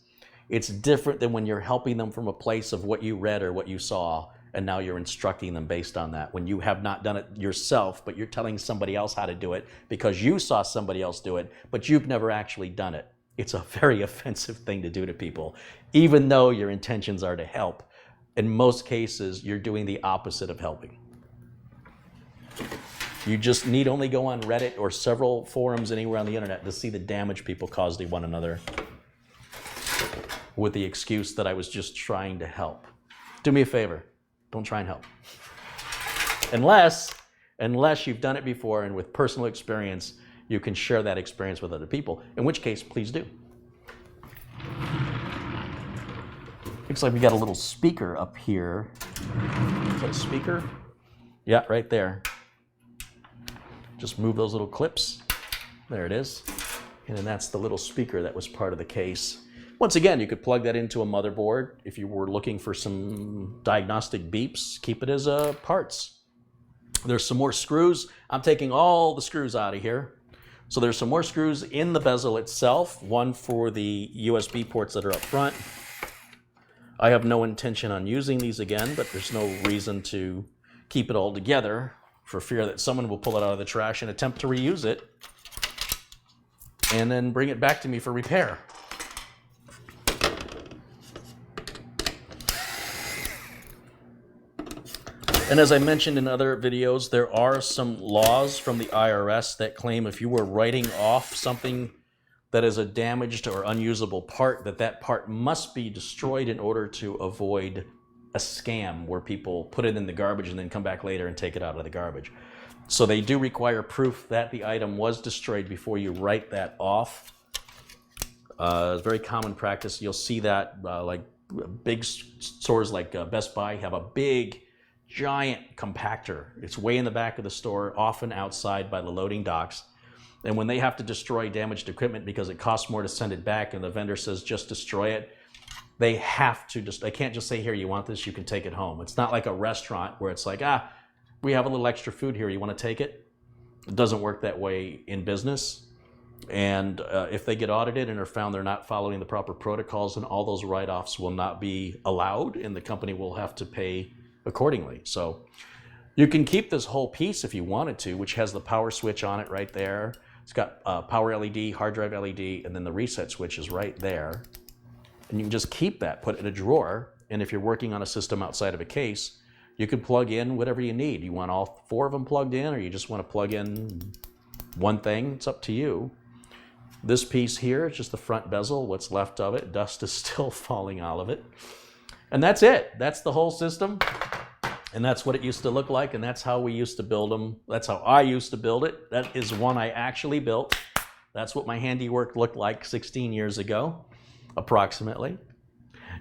it's different than when you're helping them from a place of what you read or what you saw, and now you're instructing them based on that. When you have not done it yourself, but you're telling somebody else how to do it because you saw somebody else do it, but you've never actually done it. It's a very offensive thing to do to people, even though your intentions are to help. In most cases, you're doing the opposite of helping. You just need only go on Reddit or several forums anywhere on the internet to see the damage people cause to one another with the excuse that I was just trying to help. Do me a favor, don't try and help. Unless you've done it before and with personal experience, you can share that experience with other people, in which case, please do. Looks like we got a little speaker up here. Is that a speaker? Yeah, right there. Just move those little clips. There it is. And then that's the little speaker that was part of the case. Once again, you could plug that into a motherboard. If you were looking for some diagnostic beeps, keep it as parts. There's some more screws. I'm taking all the screws out of here. So there's some more screws in the bezel itself, one for the USB ports that are up front. I have no intention on using these again, but there's no reason to keep it all together for fear that someone will pull it out of the trash and attempt to reuse it and then bring it back to me for repair. And as I mentioned in other videos, there are some laws from the IRS that claim if you were writing off something that is a damaged or unusable part, that part must be destroyed in order to avoid a scam where people put it in the garbage and then come back later and take it out of the garbage. So they do require proof that the item was destroyed before you write that off. It's a very common practice. You'll see that like big stores like Best Buy have a big, giant compactor. It's way in the back of the store, often outside by the loading docks. And when they have to destroy damaged equipment because it costs more to send it back and the vendor says just destroy it, they have to they can't just say, here, you want this, you can take it home. It's not like a restaurant where it's like, we have a little extra food here, you want to take it? It doesn't work that way in business. And if they get audited and are found they're not following the proper protocols, then all those write-offs will not be allowed and the company will have to pay accordingly. So you can keep this whole piece if you wanted to, which has the power switch on it right there. It's got power LED, hard drive LED, and then the reset switch is right there. And you can just keep that, put it in a drawer. And if you're working on a system outside of a case, you can plug in whatever you need. You want all 4 of them plugged in, or you just want to plug in one thing? It's up to you. This piece here is just the front bezel, what's left of it. Dust is still falling out of it. And that's it. That's the whole system. And that's what it used to look like, and that's how we used to build them. That's how I used to build it. That is one I actually built. That's what my handiwork looked like 16 years ago, approximately.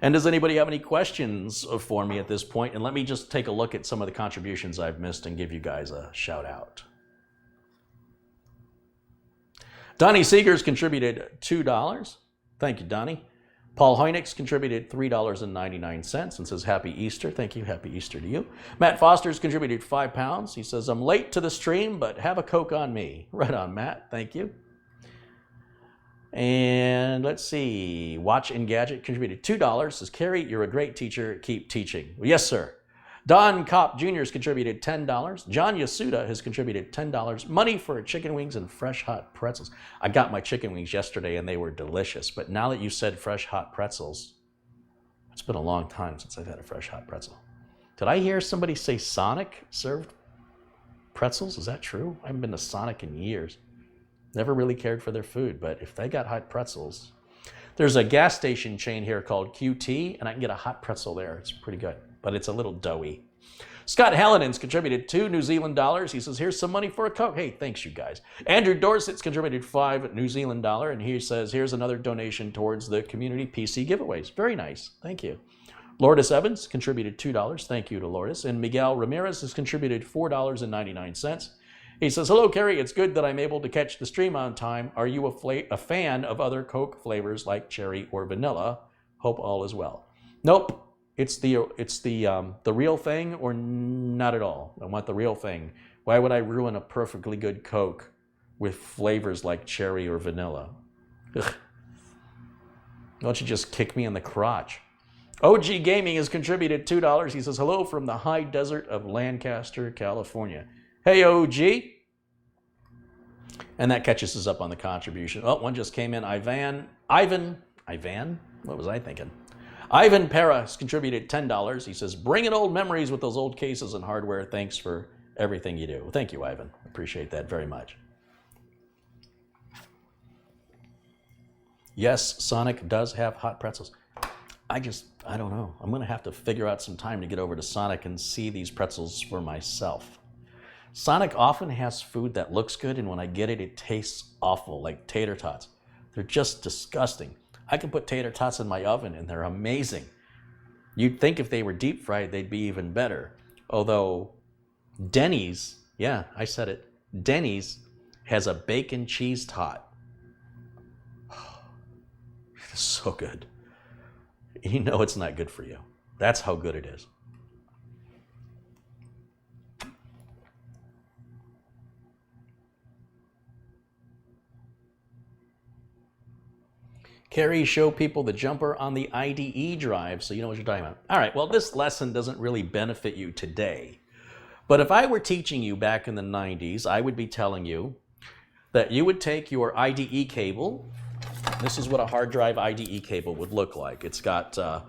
And does anybody have any questions for me at this point? And let me just take a look at some of the contributions I've missed and give you guys a shout out. Donnie Seegers contributed $2. Thank you, Donnie. Paul Hoynix contributed $3.99 and says, Happy Easter. Thank you. Happy Easter to you. Matt Foster's contributed £5. He says, I'm late to the stream, but have a Coke on me. Right on, Matt. Thank you. And let's see. Watch and Gadget contributed $2. Says, Carey, you're a great teacher. Keep teaching. Well, yes, sir. Don Kopp Jr. has contributed $10. John Yasuda has contributed $10. Money for chicken wings and fresh hot pretzels. I got my chicken wings yesterday and they were delicious. But now that you said fresh hot pretzels, it's been a long time since I've had a fresh hot pretzel. Did I hear somebody say Sonic served pretzels? Is that true? I haven't been to Sonic in years. Never really cared for their food, but if they got hot pretzels. There's a gas station chain here called QT, and I can get a hot pretzel there. It's pretty good, but it's a little doughy. Scott Hallidan's contributed 2 New Zealand dollars. He says, here's some money for a Coke. Hey, thanks, you guys. Andrew Dorsett's contributed 5 New Zealand dollars, and he says, here's another donation towards the community PC giveaways. Very nice. Thank you. Lourdes Evans contributed $2. Thank you to Lourdes. And Miguel Ramirez has contributed $4.99. He says, hello, Carey. It's good that I'm able to catch the stream on time. Are you a fan of other Coke flavors like cherry or vanilla? Hope all is well. Nope. It's the real thing or not at all. I want the real thing. Why would I ruin a perfectly good Coke with flavors like cherry or vanilla? Ugh. Why don't you just kick me in the crotch? OG Gaming has contributed $2. He says, hello from the high desert of Lancaster, California. Hey, OG. And that catches us up on the contribution. Oh, one just came in. Ivan? What was I thinking? Ivan Para has contributed $10. He says, bringing old memories with those old cases and hardware. Thanks for everything you do. Thank you, Ivan. Appreciate that very much. Yes, Sonic does have hot pretzels. I don't know. I'm going to have to figure out some time to get over to Sonic and see these pretzels for myself. Sonic often has food that looks good, and when I get it, it tastes awful, like tater tots. They're just disgusting. I can put tater tots in my oven, and they're amazing. You'd think if they were deep fried, they'd be even better. Although Denny's, yeah, I said it, Denny's has a bacon cheese tot. It's so good. You know it's not good for you. That's how good it is. Carey, show people the jumper on the IDE drive so you know what you're talking about. All right, well, this lesson doesn't really benefit you today. But if I were teaching you back in the 90s, I would be telling you that you would take your IDE cable. This is what a hard drive IDE cable would look like. It's got a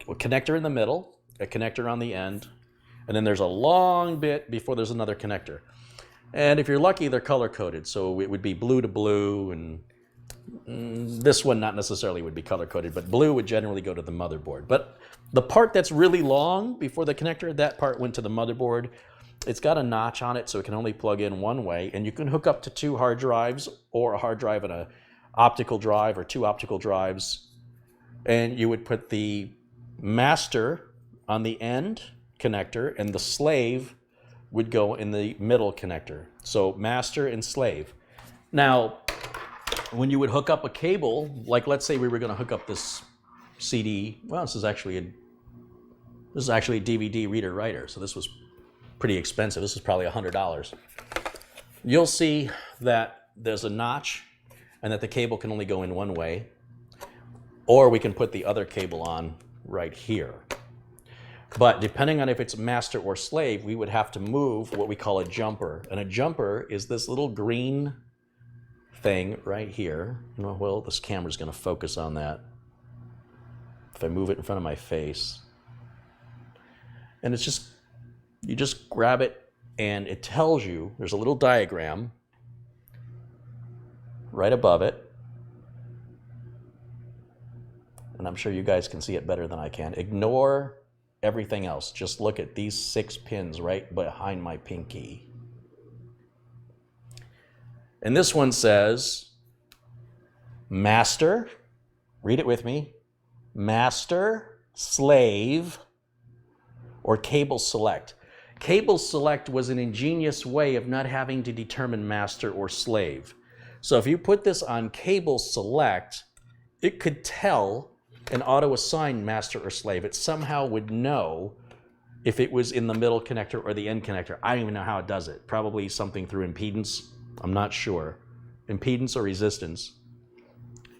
connector in the middle, a connector on the end, and then there's a long bit before there's another connector. And if you're lucky, they're color-coded. So it would be blue to blue, and this one not necessarily would be color-coded, but blue would generally go to the motherboard. But the part that's really long before the connector, that part went to the motherboard. It's got a notch on it, so it can only plug in one way, and you can hook up to 2 hard drives or a hard drive and an optical drive or 2 optical drives, and you would put the master on the end connector, and the slave would go in the middle connector. So master and slave. Now, when you would hook up a cable, like let's say we were going to hook up this CD, well, this is actually a DVD reader writer, so this was pretty expensive. This is probably $100. You'll see that there's a notch and that the cable can only go in one way, or we can put the other cable on right here. But depending on if it's master or slave, we would have to move what we call a jumper. And a jumper is this little green thing right here. Well, this camera's going to focus on that. If I move it in front of my face. And it's just, you just grab it and it tells you, there's a little diagram right above it. And I'm sure you guys can see it better than I can. Ignore everything else. Just look at these 6 pins right behind my pinky. And this one says, master, read it with me, master, slave, or cable select. Cable select was an ingenious way of not having to determine master or slave. So if you put this on cable select, it could tell and auto-assign master or slave. It somehow would know if it was in the middle connector or the end connector. I don't even know how it does it. Probably something through impedance. I'm not sure. Impedance or resistance.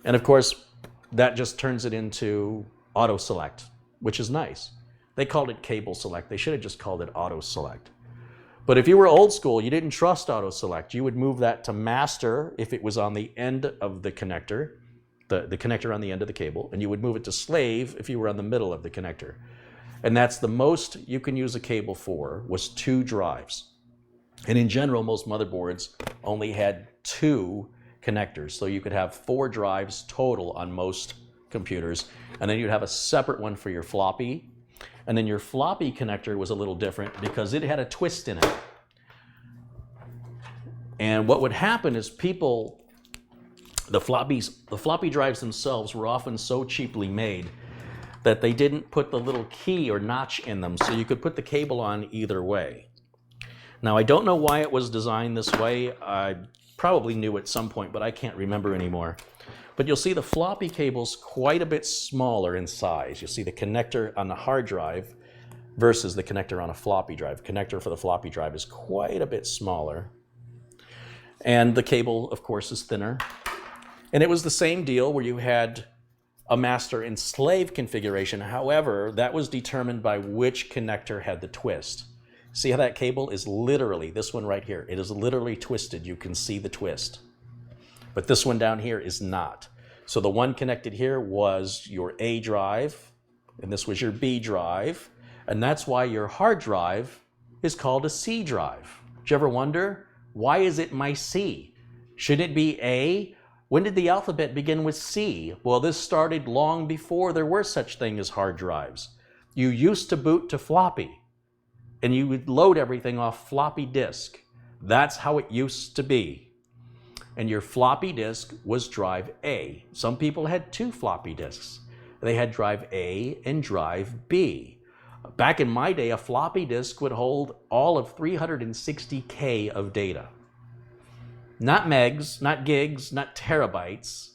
And of course, that just turns it into auto-select, which is nice. They called it cable select. They should have just called it auto-select. But if you were old school, you didn't trust auto-select. You would move that to master if it was on the end of the connector, the connector on the end of the cable, and you would move it to slave if you were on the middle of the connector. And that's the most you can use a cable for, was 2 drives. And in general, most motherboards only had 2 connectors. So you could have 4 drives total on most computers, and then you'd have a separate one for your floppy. And then your floppy connector was a little different because it had a twist in it. And what would happen is the floppy drives themselves were often so cheaply made that they didn't put the little key or notch in them, so you could put the cable on either way. Now, I don't know why it was designed this way. I probably knew at some point, but I can't remember anymore. But you'll see the floppy cable's quite a bit smaller in size. You'll see the connector on the hard drive versus the connector on a floppy drive. Connector for the floppy drive is quite a bit smaller. And the cable, of course, is thinner. And it was the same deal where you had a master and slave configuration. However, that was determined by which connector had the twist. See how that cable is literally, this one right here, it is literally twisted. You can see the twist. But this one down here is not. So the one connected here was your A drive, and this was your B drive, and that's why your hard drive is called a C drive. Did you ever wonder, why is it my C? Shouldn't it be A? When did the alphabet begin with C? Well, this started long before there were such things as hard drives. You used to boot to floppy, and you would load everything off floppy disk. That's how it used to be. And your floppy disk was drive A. Some people had 2 floppy disks. They had drive A and drive B. Back in my day, a floppy disk would hold all of 360K of data. Not megs, not gigs, not terabytes.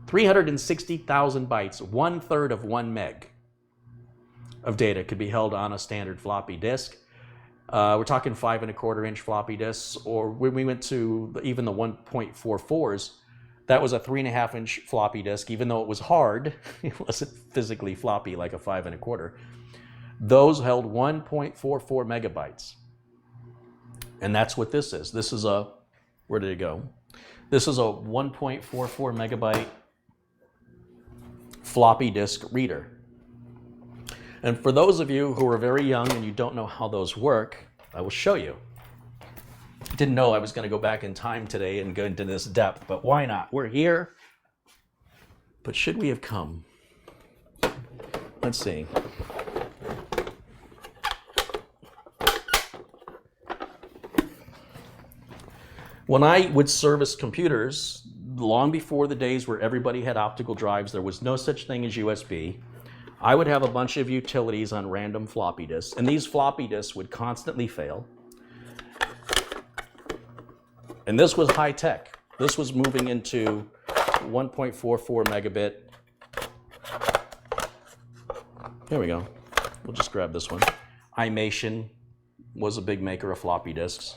360,000 bytes, 1/3 of 1 meg of data could be held on a standard floppy disk. We're talking 5 1/4 inch floppy disks, or when we went to even the 1.44s, that was a 3 1/2 inch floppy disk. Even though it was hard, it wasn't physically floppy like a 5 1/4. Those held 1.44 megabytes. And that's what this is. This is a, where did it go? This is a 1.44 megabyte floppy disk reader. And for those of you who are very young and you don't know how those work, I will show you. I didn't know I was going to go back in time today and go into this depth, but why not? We're here. But should we have come? Let's see. When I would service computers, long before the days where everybody had optical drives, there was no such thing as USB. I would have a bunch of utilities on random floppy disks, and these floppy disks would constantly fail. And this was high tech. This was moving into 1.44 megabit. Here we go. We'll just grab this one. iMation was a big maker of floppy disks.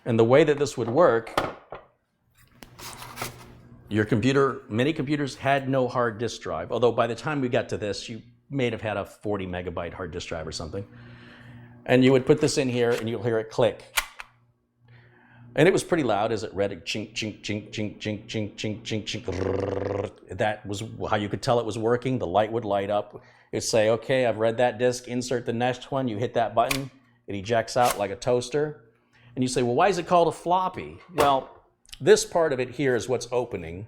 And the way that this would work, your computer, many computers had no hard disk drive, although by the time we got to this, you may have had a 40 megabyte hard disk drive or something. And you would put this in here and you'll hear it click. And it was pretty loud as it read it, chink, chink, chink, chink, chink, chink, chink, chink, chink. That was how you could tell it was working. The light would light up. It'd say, okay, I've read that disk, insert the next one. You hit that button, it ejects out like a toaster. And you say, well, why is it called a floppy? Well, this part of it here is what's opening.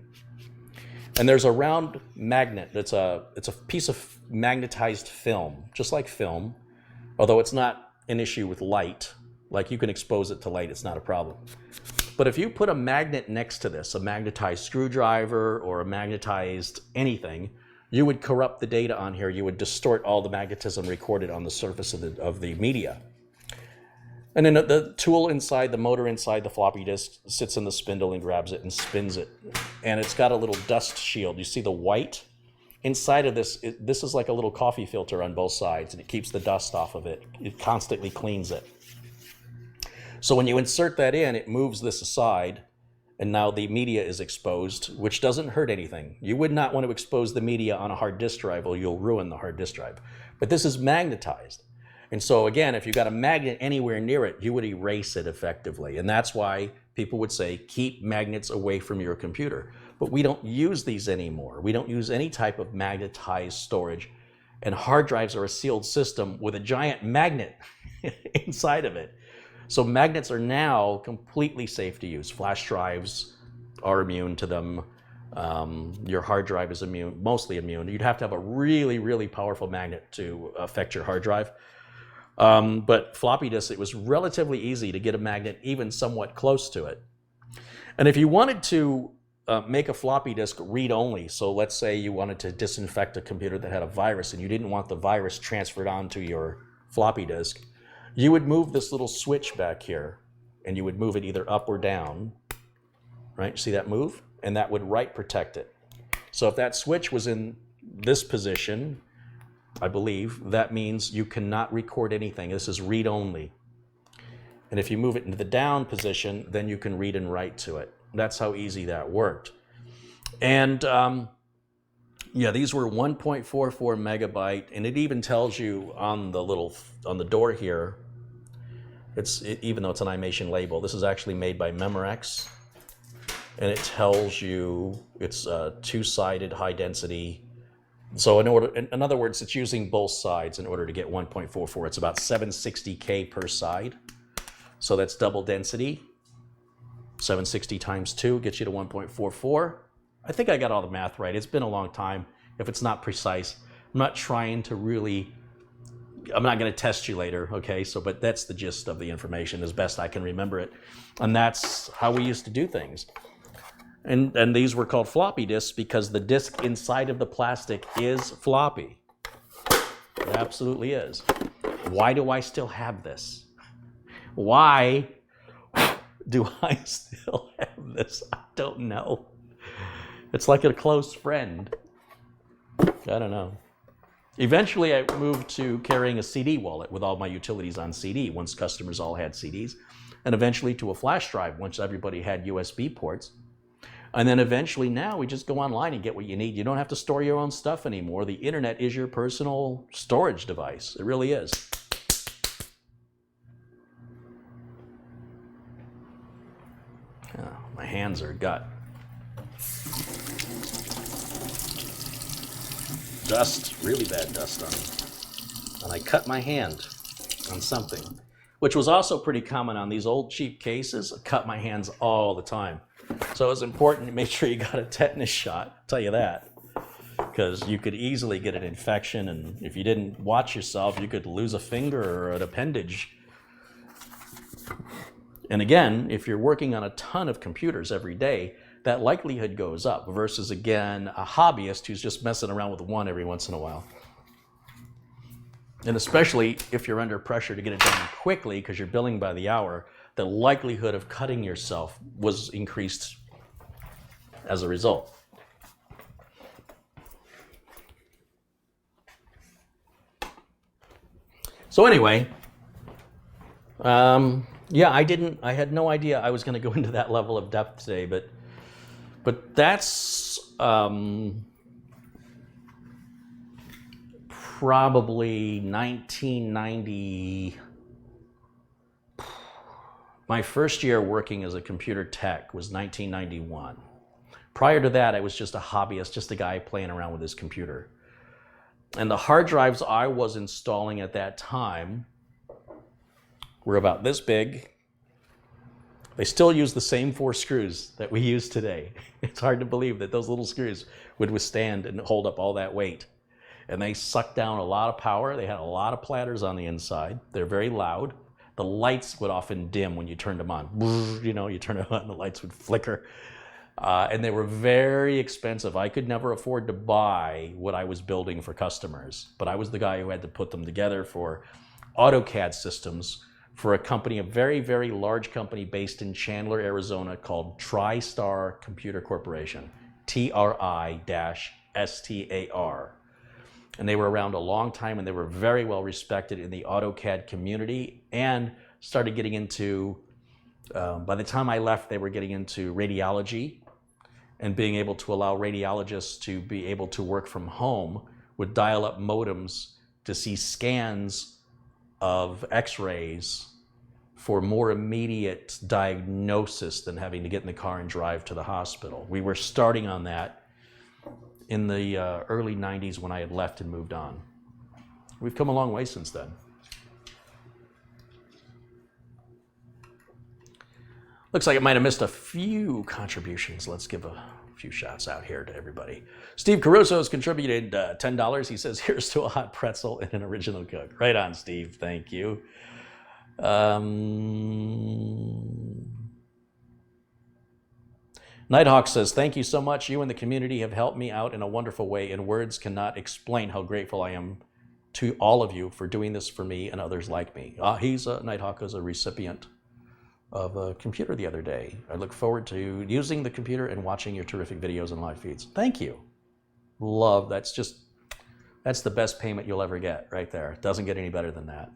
And there's a round magnet. It's a piece of magnetized film, just like film, although it's not an issue with light. Like you can expose it to light, it's not a problem. But if you put a magnet next to this, a magnetized screwdriver or a magnetized anything, you would corrupt the data on here. You would distort all the magnetism recorded on the surface of the media. And then the tool inside, the motor inside the floppy disk sits in the spindle and grabs it and spins it. And it's got a little dust shield. You see the white? Inside of this, this is like a little coffee filter on both sides, and it keeps the dust off of it. It constantly cleans it. So when you insert that in, it moves this aside, and now the media is exposed, which doesn't hurt anything. You would not want to expose the media on a hard disk drive, or you'll ruin the hard disk drive. But this is magnetized. And so again, if you got a magnet anywhere near it, you would erase it effectively. And that's why people would say, keep magnets away from your computer. But we don't use these anymore. We don't use any type of magnetized storage. And hard drives are a sealed system with a giant magnet inside of it. So magnets are now completely safe to use. Flash drives, are immune to them. Your hard drive is immune, mostly immune. You'd have to have a really, really powerful magnet to affect your hard drive. But floppy disk, it was relatively easy to get a magnet even somewhat close to it. And if you wanted to make a floppy disk read-only, so let's say you wanted to disinfect a computer that had a virus and you didn't want the virus transferred onto your floppy disk, you would move this little switch back here, and you would move it either up or down, right? See that move? And that would write protect it. So if that switch was in this position, I believe, that means you cannot record anything. This is read-only. And if you move it into the down position, then you can read and write to it. That's how easy that worked. And yeah, these were 1.44 megabyte, and it even tells you on the door here, even though it's an iMation label, this is actually made by Memorex, and it tells you it's two-sided high density. So in other words, it's using both sides in order to get 1.44. It's about 760K per side. So that's double density. 760 times 2 gets you to 1.44. I think I got all the math right. It's been a long time. If it's not precise, I'm not trying to really, I'm not going to test you later, okay? But that's the gist of the information as best I can remember it. And that's how we used to do things. And these were called floppy disks because the disk inside of the plastic is floppy. It absolutely is. Why do I still have this? Why do I still have this? I don't know. It's like a close friend. I don't know. Eventually, I moved to carrying a CD wallet with all my utilities on CD once customers all had CDs, and eventually to a flash drive once everybody had USB ports. And then eventually now we just go online and get what you need. You don't have to store your own stuff anymore. The internet is your personal storage device. It really is. Oh, my hands are got dust, really bad dust on them. And I cut my hand on something, which was also pretty common on these old cheap cases. I cut my hands all the time. So it's important to make sure you got a tetanus shot, I'll tell you that. Because you could easily get an infection, and if you didn't watch yourself, you could lose a finger or an appendage. And again, if you're working on a ton of computers every day, that likelihood goes up versus, again, a hobbyist who's just messing around with one every once in a while. And especially if you're under pressure to get it done quickly because you're billing by the hour, the likelihood of cutting yourself was increased as a result. So anyway, yeah, I had no idea I was going to go into that level of depth today, but that's probably 1990. My first year working as a computer tech was 1991. Prior to that, I was just a hobbyist, just a guy playing around with his computer. And the hard drives I was installing at that time were about this big. They still use the same 4 screws that we use today. It's hard to believe that those little screws would withstand and hold up all that weight. And they sucked down a lot of power. They had a lot of platters on the inside. They're very loud. The lights would often dim when you turned them on. You know, you turn it on, the lights would flicker. And they were very expensive. I could never afford to buy what I was building for customers, but I was the guy who had to put them together for AutoCAD systems for a company, a very, very large company based in Chandler, Arizona called TriStar Computer Corporation, TRI-STAR. And they were around a long time, and they were very well respected in the AutoCAD community, and started getting into, by the time I left, they were getting into radiology and being able to allow radiologists to be able to work from home with dial-up modems to see scans of x-rays for more immediate diagnosis than having to get in the car and drive to the hospital. We were starting on that in the early 90s when I had left and moved on. We've come a long way since then. Looks like I might have missed a few contributions. Let's give a few shots out here to everybody. Steve Caruso has contributed $10. He says, here's to a hot pretzel and an original cook. Right on, Steve. Thank you. Nighthawk says, thank you so much. You and the community have helped me out in a wonderful way, and words cannot explain how grateful I am to all of you for doing this for me and others like me. Nighthawk is a recipient of a computer the other day. I look forward to using the computer and watching your terrific videos and live feeds. Thank you. Love, that's the best payment you'll ever get right there. It doesn't get any better than that.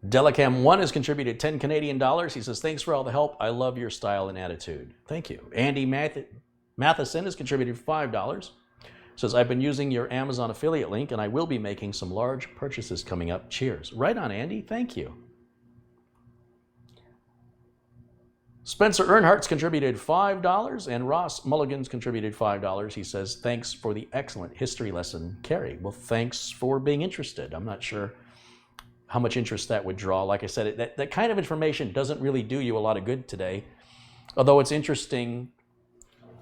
Delicam1 has contributed 10 Canadian dollars. He says, thanks for all the help. I love your style and attitude. Thank you. Andy Matheson has contributed $5. Says, I've been using your Amazon affiliate link and I will be making some large purchases coming up. Cheers. Right on, Andy. Thank you. Spencer Earnhardt's contributed $5 and Ross Mulligan's contributed $5. He says, thanks for the excellent history lesson, Carey. Well, thanks for being interested. I'm not sure how much interest that would draw. Like I said, that kind of information doesn't really do you a lot of good today. Although it's interesting,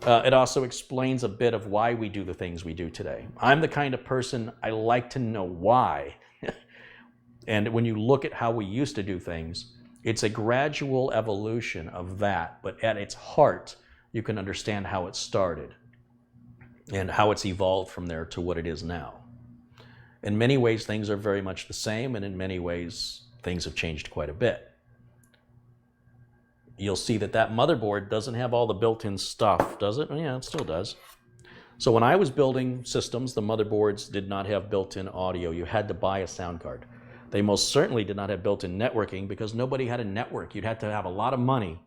it also explains a bit of why we do the things we do today. I'm the kind of person, I like to know why. And when you look at how we used to do things, it's a gradual evolution of that. But at its heart, you can understand how it started and how it's evolved from there to what it is now. In many ways, things are very much the same, and in many ways, things have changed quite a bit. You'll see that motherboard doesn't have all the built-in stuff, does it? Yeah, it still does. So when I was building systems, the motherboards did not have built-in audio. You had to buy a sound card. They most certainly did not have built-in networking because nobody had a network. You'd have to have a lot of money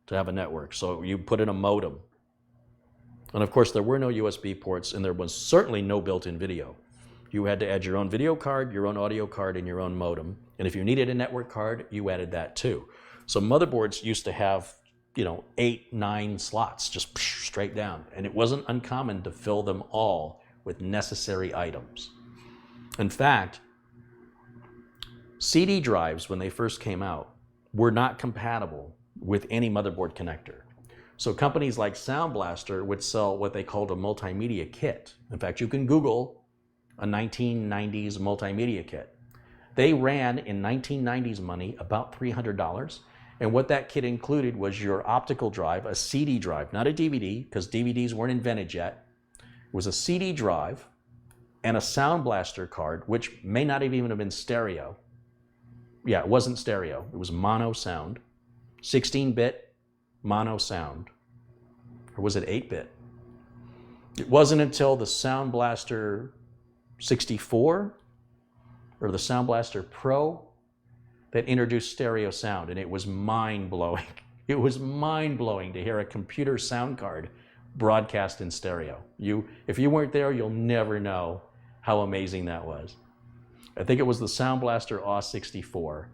to have a network. So you put in a modem. And of course, there were no USB ports, and there was certainly no built-in video. You had to add your own video card, your own audio card, and your own modem. And if you needed a network card, you added that too. So motherboards used to have, 8, 9 slots, just straight down. And it wasn't uncommon to fill them all with necessary items. In fact, CD drives, when they first came out, were not compatible with any motherboard connector. So companies like Sound Blaster would sell what they called a multimedia kit. In fact, you can Google a 1990s multimedia kit. They ran in 1990s money about $300, and what that kit included was your optical drive, a CD drive, not a DVD, because DVDs weren't invented yet. It was a CD drive and a Sound Blaster card, which may not have even been stereo. Yeah, it wasn't stereo. It was mono sound, 16-bit mono sound. Or was it 8-bit? It wasn't until the Sound Blaster 64 or the Sound Blaster Pro that introduced stereo sound, and it was mind-blowing. It was mind-blowing to hear a computer sound card broadcast in stereo. If you weren't there, you'll never know how amazing that was. I think it was the Sound Blaster AW64,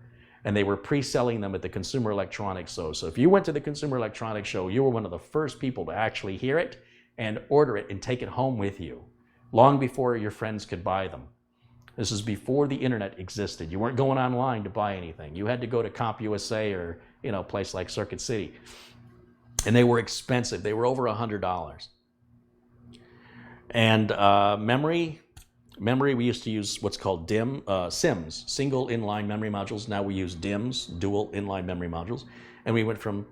and they were pre-selling them at the Consumer Electronics Show. So if you went to the Consumer Electronics Show, you were one of the first people to actually hear it and order it and take it home with you, long before your friends could buy them. This is before the internet existed. You weren't going online to buy anything. You had to go to CompUSA or a place like Circuit City. And they were expensive. They were over $100. And memory, we used to use what's called SIMs, single inline memory modules. Now we use DIMMs, dual inline memory modules. And we went from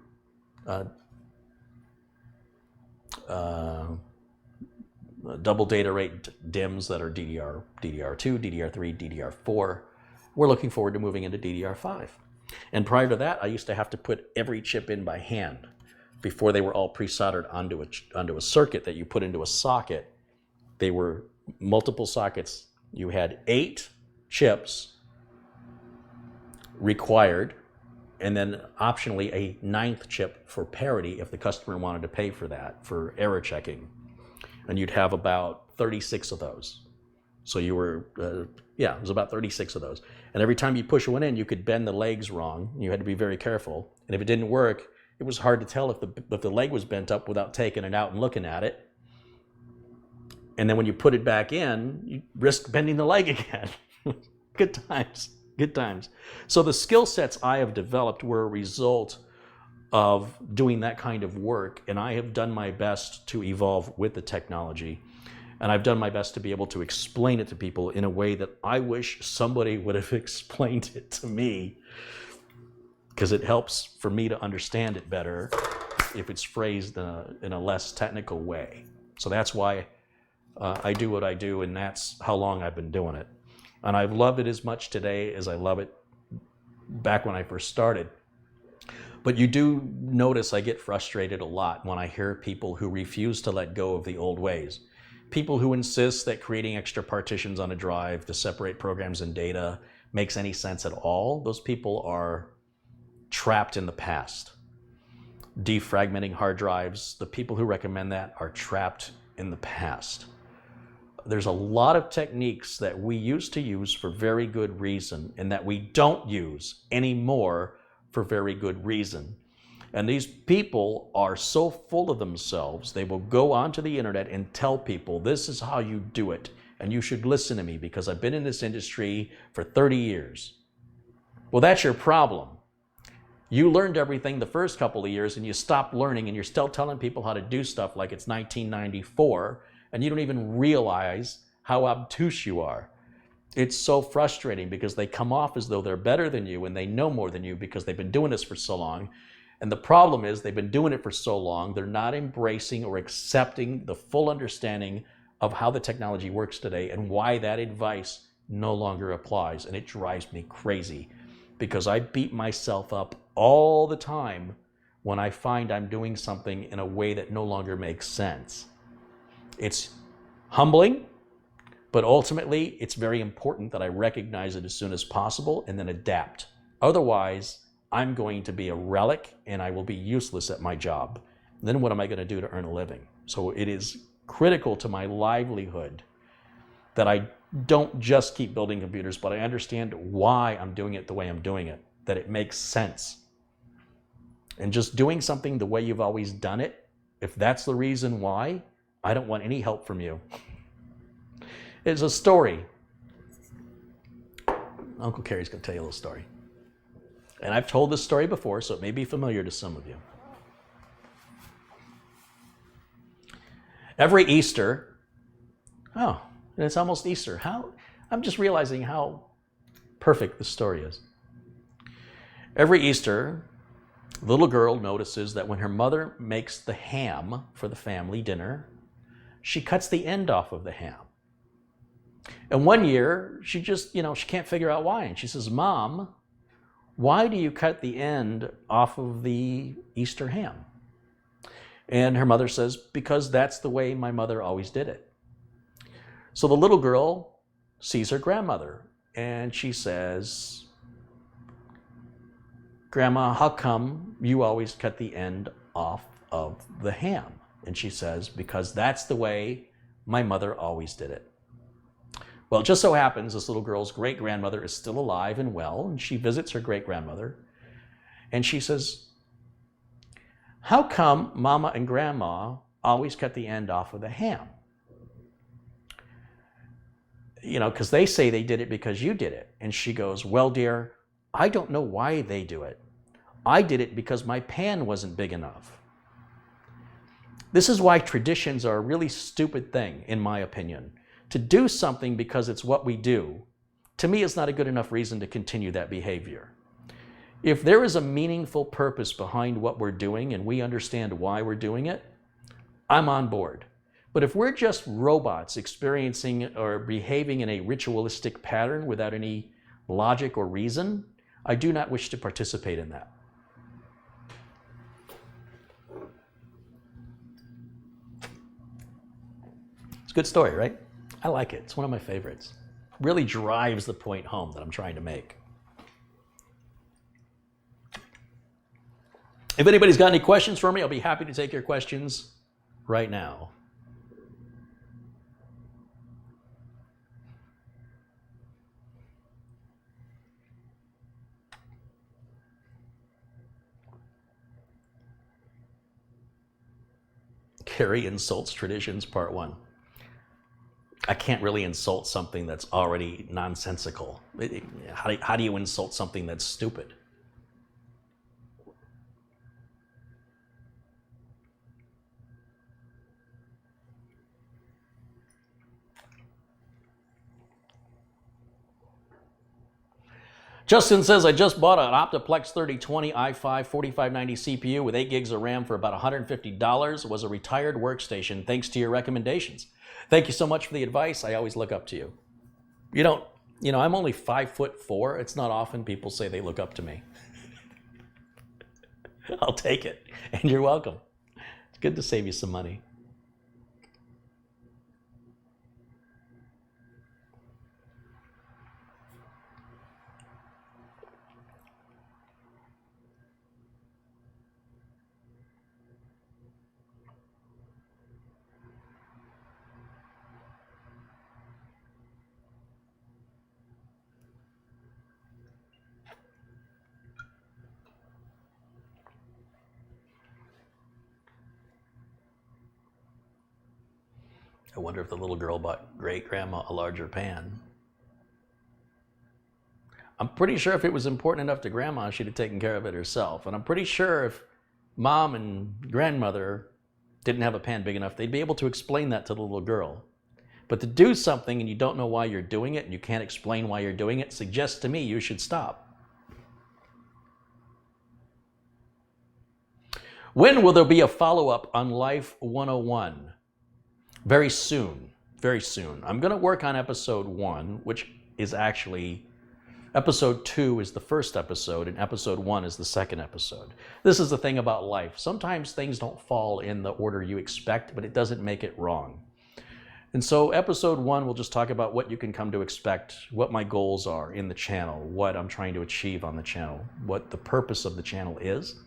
double data rate DIMMs that are DDR2, DDR3, DDR4. We're looking forward to moving into DDR5. And prior to that, I used to have to put every chip in by hand before they were all pre-soldered onto a circuit that you put into a socket. They were multiple sockets. You had 8 chips required, and then optionally a 9th chip for parity if the customer wanted to pay for that, for error checking. And you'd have about 36 of those. So you were, it was about 36 of those. And every time you push one in, you could bend the legs wrong. You had to be very careful. And if it didn't work, it was hard to tell if the leg was bent up without taking it out and looking at it. And then when you put it back in, you risk bending the leg again. Good times, good times. So the skill sets I have developed were a result of doing that kind of work, and I have done my best to evolve with the technology. And I've done my best to be able to explain it to people in a way that I wish somebody would have explained it to me, because it helps for me to understand it better if it's phrased in a less technical way. So that's why I do what I do, and that's how long I've been doing it. And I've loved it as much today as I love it back when I first started. But you do notice I get frustrated a lot when I hear people who refuse to let go of the old ways. People who insist that creating extra partitions on a drive to separate programs and data makes any sense at all. Those people are trapped in the past. Defragmenting hard drives, the people who recommend that are trapped in the past. There's a lot of techniques that we used to use for very good reason and that we don't use anymore for very good reason. And these people are so full of themselves, they will go onto the internet and tell people, this is how you do it, and you should listen to me because I've been in this industry for 30 years. Well, that's your problem. You learned everything the first couple of years and you stopped learning, and you're still telling people how to do stuff like it's 1994, and you don't even realize how obtuse you are. It's so frustrating because they come off as though they're better than you and they know more than you because they've been doing this for so long. And the problem is they've been doing it for so long, they're not embracing or accepting the full understanding of how the technology works today and why that advice no longer applies. And it drives me crazy because I beat myself up all the time when I find I'm doing something in a way that no longer makes sense. It's humbling, but ultimately it's very important that I recognize it as soon as possible and then adapt. Otherwise, I'm going to be a relic and I will be useless at my job. Then what am I going to do to earn a living? So it is critical to my livelihood that I don't just keep building computers, but I understand why I'm doing it the way I'm doing it, that it makes sense. And just doing something the way you've always done it, if that's the reason why, I don't want any help from you. It's a story. Uncle Carey's going to tell you a little story. And I've told this story before, so it may be familiar to some of you. Every Easter, it's almost Easter. I'm just realizing how perfect this story is. Every Easter, the little girl notices that when her mother makes the ham for the family dinner, she cuts the end off of the ham. And one year, she can't figure out why. And she says, Mom, why do you cut the end off of the Easter ham? And her mother says, because that's the way my mother always did it. So the little girl sees her grandmother and she says, Grandma, how come you always cut the end off of the ham? And she says, because that's the way my mother always did it. Well, it just so happens this little girl's great-grandmother is still alive and well, and she visits her great-grandmother, and she says, how come Mama and Grandma always cut the end off of the ham? Because they say they did it because you did it. And she goes, well, dear, I don't know why they do it. I did it because my pan wasn't big enough. This is why traditions are a really stupid thing, in my opinion. To do something because it's what we do, to me, is not a good enough reason to continue that behavior. If there is a meaningful purpose behind what we're doing and we understand why we're doing it, I'm on board. But if we're just robots experiencing or behaving in a ritualistic pattern without any logic or reason, I do not wish to participate in that. It's a good story, right? I like it. It's one of my favorites. Really drives the point home that I'm trying to make. If anybody's got any questions for me, I'll be happy to take your questions right now. Carey insults traditions, part 1. I can't really insult something that's already nonsensical. How do you insult something that's stupid? Justin says, I just bought an Optiplex 3020 i5 4590 CPU with 8 gigs of RAM for about $150. It was a retired workstation thanks to your recommendations. Thank you so much for the advice. I always look up to you. I'm only 5'4". It's not often people say they look up to me. I'll take it, and you're welcome. It's good to save you some money. I wonder if the little girl bought great-grandma a larger pan. I'm pretty sure if it was important enough to grandma, she'd have taken care of it herself. And I'm pretty sure if mom and grandmother didn't have a pan big enough, they'd be able to explain that to the little girl. But to do something and you don't know why you're doing it and you can't explain why you're doing it suggests to me you should stop. When will there be a follow-up on Life 101? Very soon, very soon. I'm going to work on episode 1, which is actually, episode 2 is the first episode, and episode 1 is the second episode. This is the thing about life. Sometimes things don't fall in the order you expect, but it doesn't make it wrong. And so episode 1 will just talk about what you can come to expect, what my goals are in the channel, what I'm trying to achieve on the channel, what the purpose of the channel is.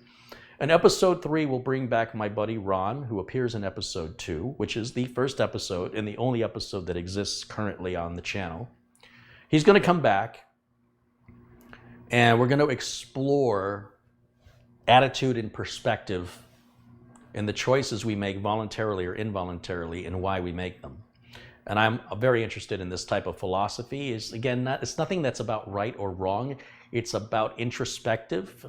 And episode 3 will bring back my buddy Ron, who appears in episode 2, which is the first episode and the only episode that exists currently on the channel. He's going to come back, and we're going to explore attitude and perspective and the choices we make voluntarily or involuntarily and why we make them. And I'm very interested in this type of philosophy. It's nothing that's about right or wrong. It's about introspective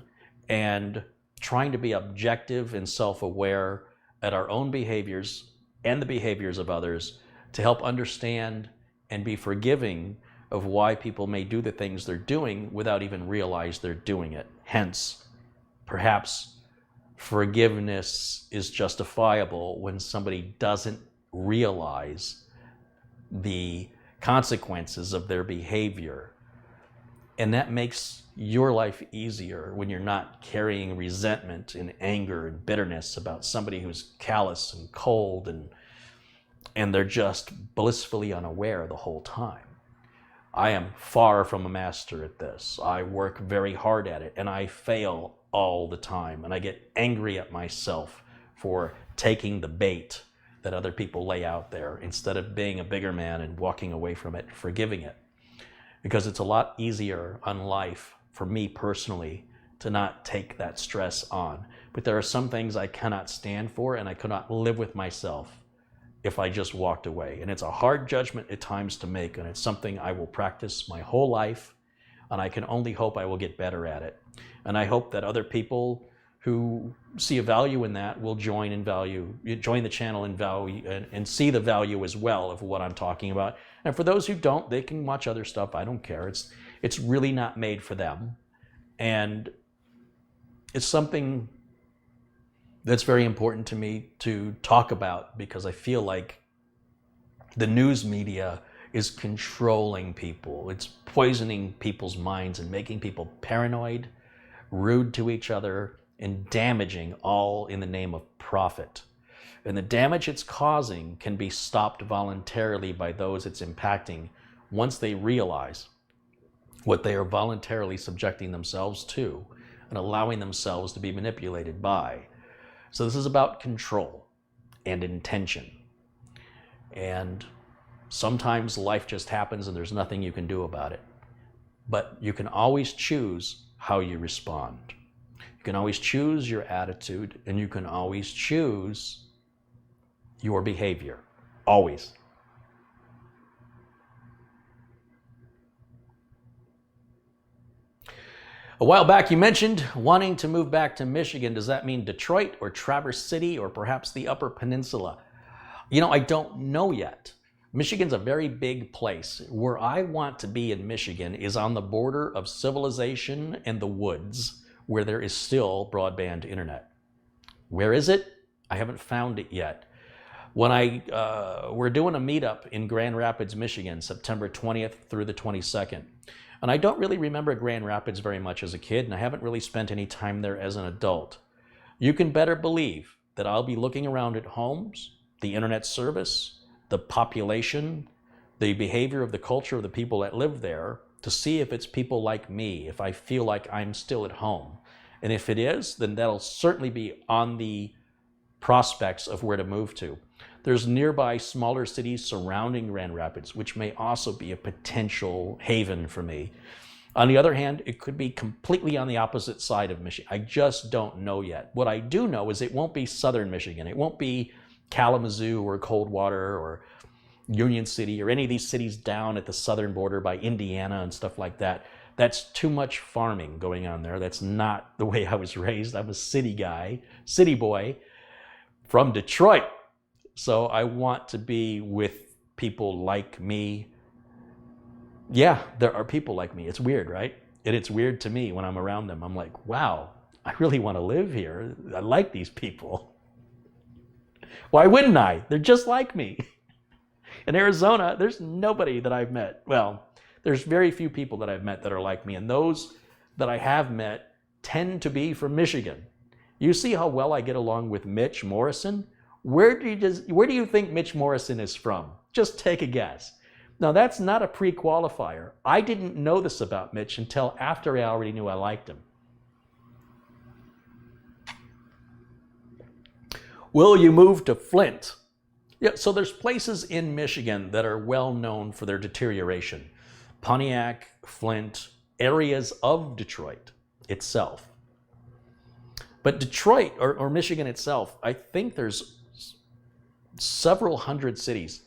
and trying to be objective and self-aware at our own behaviors and the behaviors of others to help understand and be forgiving of why people may do the things they're doing without even realize they're doing it. Hence, perhaps forgiveness is justifiable when somebody doesn't realize the consequences of their behavior. And that makes your life easier when you're not carrying resentment and anger and bitterness about somebody who's callous and cold and they're just blissfully unaware the whole time. I am far from a master at this. I work very hard at it and I fail all the time, and I get angry at myself for taking the bait that other people lay out there instead of being a bigger man and walking away from it, forgiving it. Because it's a lot easier on life for me personally to not take that stress on. But there are some things I cannot stand for, and I could not live with myself if I just walked away. And it's a hard judgment at times to make, and it's something I will practice my whole life, and I can only hope I will get better at it. And I hope that other people who see a value in that will join the channel in value and see the value as well of what I'm talking about. And for those who don't, they can watch other stuff. I don't care. It's really not made for them. And it's something that's very important to me to talk about, because I feel like the news media is controlling people. It's poisoning people's minds and making people paranoid, rude to each other, and damaging, all in the name of profit. And the damage it's causing can be stopped voluntarily by those it's impacting once they realize what they are voluntarily subjecting themselves to and allowing themselves to be manipulated by. So this is about control and intention. And sometimes life just happens and there's nothing you can do about it. But you can always choose how you respond. You can always choose your attitude, and you can always choose your behavior. Always. A while back you mentioned wanting to move back to Michigan. Does that mean Detroit or Traverse City or perhaps the Upper Peninsula? You know, I don't know yet. Michigan's a very big place. Where I want to be in Michigan is on the border of civilization and the woods, where there is still broadband internet. Where is it? I haven't found it yet. When we're doing a meetup in Grand Rapids, Michigan, September 20th through the 22nd. And I don't really remember Grand Rapids very much as a kid, and I haven't really spent any time there as an adult. You can better believe that I'll be looking around at homes, the internet service, the population, the behavior of the culture of the people that live there, to see if it's people like me, if I feel like I'm still at home. And if it is, then that'll certainly be on the prospects of where to move to. There's nearby smaller cities surrounding Grand Rapids, which may also be a potential haven for me. On the other hand, it could be completely on the opposite side of Michigan. I just don't know yet. What I do know is it won't be southern Michigan. It won't be Kalamazoo or Coldwater or Union City or any of these cities down at the southern border by Indiana and stuff like that. That's too much farming going on there. That's not the way I was raised. I'm a city guy, city boy from Detroit. So I want to be with people like me. Yeah, there are people like me. It's weird, right? And it's weird to me when I'm around them. I'm like, wow, I really want to live here. I like these people. Why wouldn't I? They're just like me. In Arizona, there's nobody that I've met. Well, there's very few people that I've met that are like me. And those that I have met tend to be from Michigan. You see how well I get along with Mitch Morrison? Where do you think Mitch Morrison is from? Just take a guess. Now, that's not a pre-qualifier. I didn't know this about Mitch until after I already knew I liked him. Will you move to Flint? Yeah, so there's places in Michigan that are well known for their deterioration. Pontiac, Flint, areas of Detroit itself. But Detroit, or Michigan itself, I think there's several hundred cities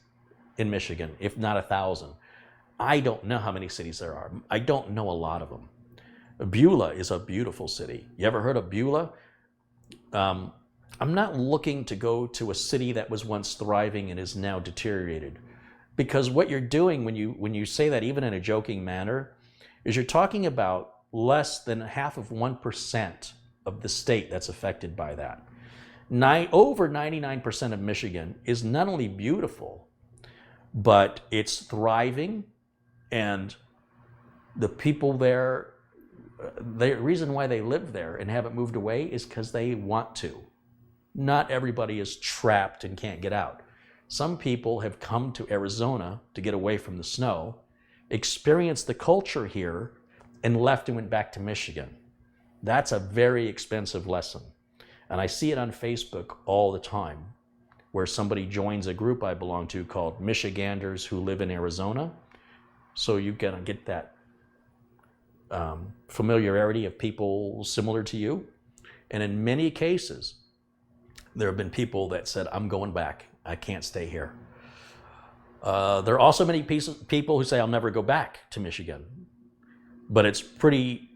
in Michigan, if not 1,000. I don't know how many cities there are. I don't know a lot of them. Beulah is a beautiful city. You ever heard of Beulah? I'm not looking to go to a city that was once thriving and is now deteriorated. Because what you're doing when you say that, even in a joking manner, is you're talking about less than 0.5% of the state that's affected by that. Over 99% of Michigan is not only beautiful, but it's thriving, and the people there, the reason why they live there and haven't moved away is because they want to. Not everybody is trapped and can't get out. Some people have come to Arizona to get away from the snow, experienced the culture here, and left and went back to Michigan. That's a very expensive lesson. And I see it on Facebook all the time, where somebody joins a group I belong to called Michiganders Who Live in Arizona. So you can get that familiarity of people similar to you. And in many cases, there have been people that said, I'm going back. I can't stay here. There are also many people who say, I'll never go back to Michigan. But it's pretty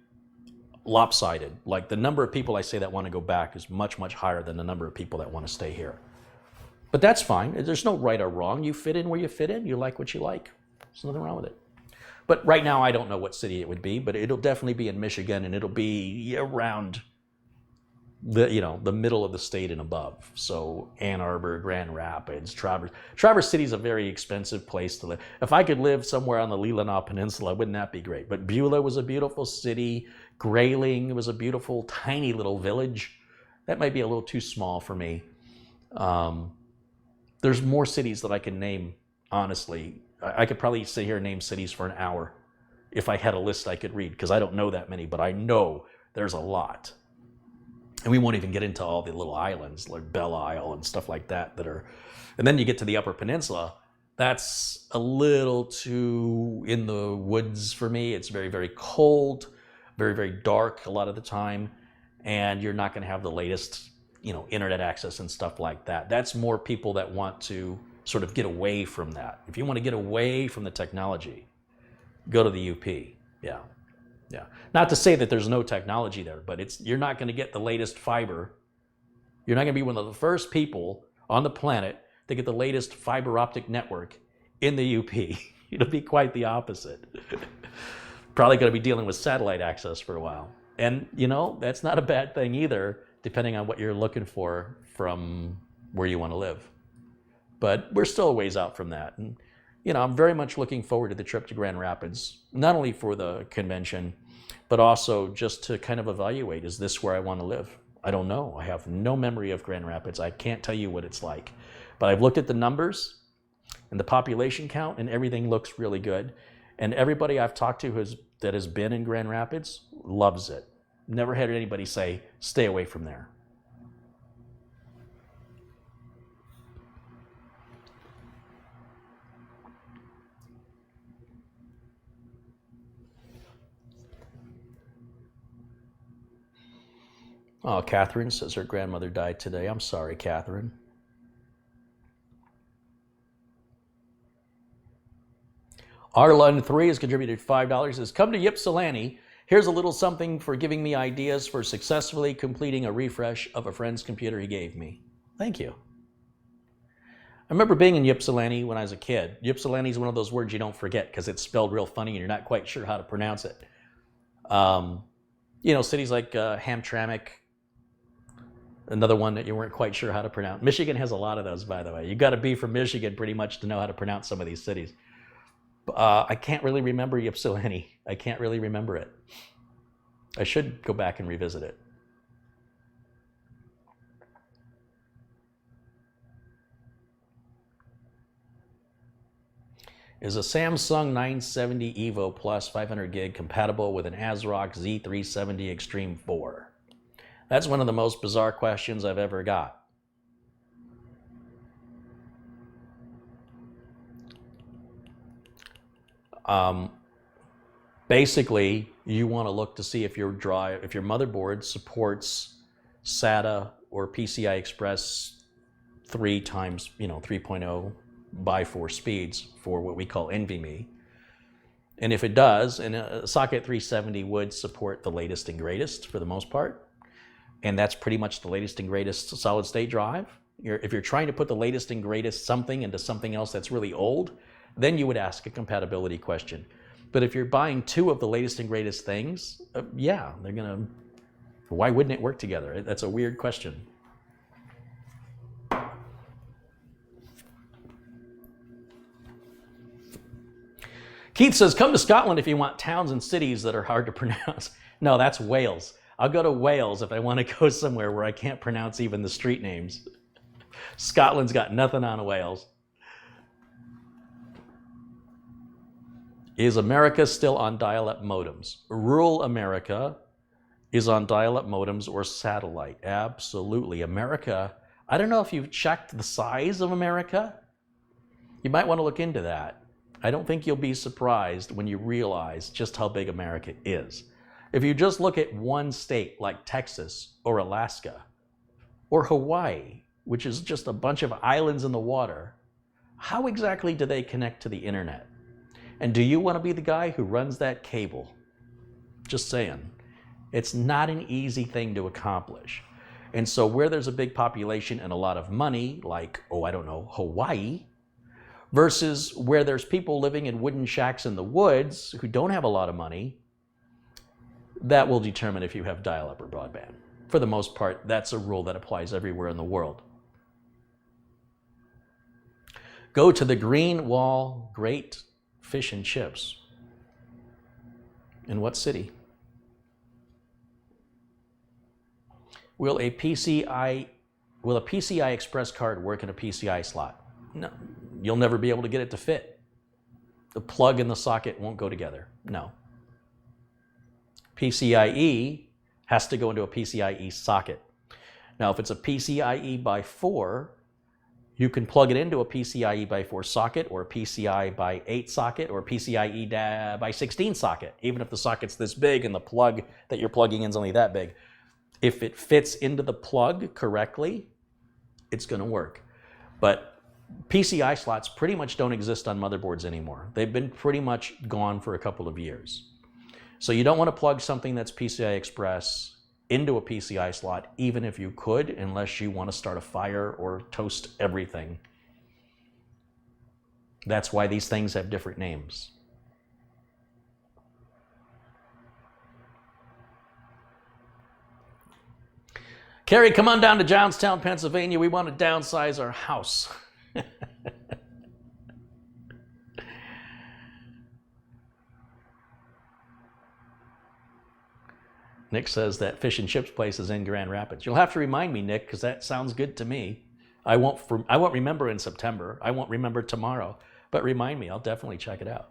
lopsided. Like, the number of people I say that want to go back is much, much higher than the number of people that want to stay here. But that's fine. There's no right or wrong. You fit in where you fit in. You like what you like. There's nothing wrong with it. But right now, I don't know what city it would be, but it'll definitely be in Michigan, and it'll be around the middle of the state and above. So Ann Arbor, Grand Rapids, Traverse. Traverse City is a very expensive place to live. If I could live somewhere on the Leelanau Peninsula, wouldn't that be great? But Beulah was a beautiful city. Grayling was a beautiful, tiny little village. That might be a little too small for me. There's more cities that I can name, honestly. I could probably sit here and name cities for an hour if I had a list I could read, because I don't know that many, but I know there's a lot. And we won't even get into all the little islands like Belle Isle and stuff like that are. And then you get to the Upper Peninsula. That's a little too in the woods for me. It's very, very cold, very, very dark a lot of the time. And you're not going to have the latest internet access and stuff like that. That's more people that want to sort of get away from that. If you want to get away from the technology, go to the UP. Yeah. Not to say that there's no technology there, but you're not going to get the latest fiber. You're not going to be one of the first people on the planet to get the latest fiber optic network in the UP. It'll be quite the opposite. Probably going to be dealing with satellite access for a while. And, that's not a bad thing either, depending on what you're looking for from where you want to live. But we're still a ways out from that. And, I'm very much looking forward to the trip to Grand Rapids, not only for the convention, but also just to kind of evaluate, is this where I want to live? I don't know. I have no memory of Grand Rapids. I can't tell you what it's like. But I've looked at the numbers and the population count, and everything looks really good. And everybody I've talked to that has been in Grand Rapids loves it. Never had anybody say, stay away from there. Oh, Catherine says her grandmother died today. I'm sorry, Catherine. Arlund3 has contributed $5. Says, come to Ypsilanti. Here's a little something for giving me ideas for successfully completing a refresh of a friend's computer he gave me. Thank you. I remember being in Ypsilanti when I was a kid. Ypsilanti is one of those words you don't forget because it's spelled real funny and you're not quite sure how to pronounce it. Cities like Hamtramck, another one that you weren't quite sure how to pronounce. Michigan has a lot of those, by the way. You got to be from Michigan pretty much to know how to pronounce some of these cities. I can't really remember Ypsilanti. I can't really remember it. I should go back and revisit it. Is a Samsung 970 EVO Plus 500 gig compatible with an ASRock Z370 Extreme 4? That's one of the most bizarre questions I've ever got. Basically, you want to look to see if your motherboard supports SATA or PCI Express 3 times, 3.0 by 4 speeds for what we call NVMe. And if it does, and a Socket 370 would support the latest and greatest for the most part, and that's pretty much the latest and greatest solid state drive. If you're trying to put the latest and greatest something into something else that's really old, then you would ask a compatibility question. But if you're buying 2 of the latest and greatest things, why wouldn't it work together? That's a weird question. Keith says, come to Scotland if you want towns and cities that are hard to pronounce. No, that's Wales. I'll go to Wales if I want to go somewhere where I can't pronounce even the street names. Scotland's got nothing on Wales. Is America still on dial-up modems? Rural America is on dial-up modems or satellite. Absolutely. America, I don't know if you've checked the size of America. You might want to look into that. I don't think you'll be surprised when you realize just how big America is. If you just look at one state like Texas or Alaska or Hawaii, which is just a bunch of islands in the water, how exactly do they connect to the internet? And do you want to be the guy who runs that cable? Just saying. It's not an easy thing to accomplish. And so where there's a big population and a lot of money, like, Hawaii, versus where there's people living in wooden shacks in the woods who don't have a lot of money, that will determine if you have dial-up or broadband. For the most part, that's a rule that applies everywhere in the world. Go to the Green Wall Great Fish and Chips. In what city? Will a PCI Express card work in a PCI slot? No, you'll never be able to get it to fit. The plug and the socket won't go together. No. PCIe has to go into a PCIe socket. Now, if it's a PCIe by 4, you can plug it into a PCIe by 4 socket or a PCI by 8 socket or a PCIe by 16 socket, even if the socket's this big and the plug that you're plugging in is only that big. If it fits into the plug correctly, it's going to work. But PCI slots pretty much don't exist on motherboards anymore. They've been pretty much gone for a couple of years. So you don't want to plug something that's PCI Express into a PCI slot, even if you could, unless you want to start a fire or toast everything. That's why these things have different names. Carey, come on down to Johnstown, Pennsylvania. We want to downsize our house. Nick says that fish and chips place is in Grand Rapids. You'll have to remind me, Nick, because that sounds good to me. I won't remember in September. I won't remember tomorrow. But remind me. I'll definitely check it out.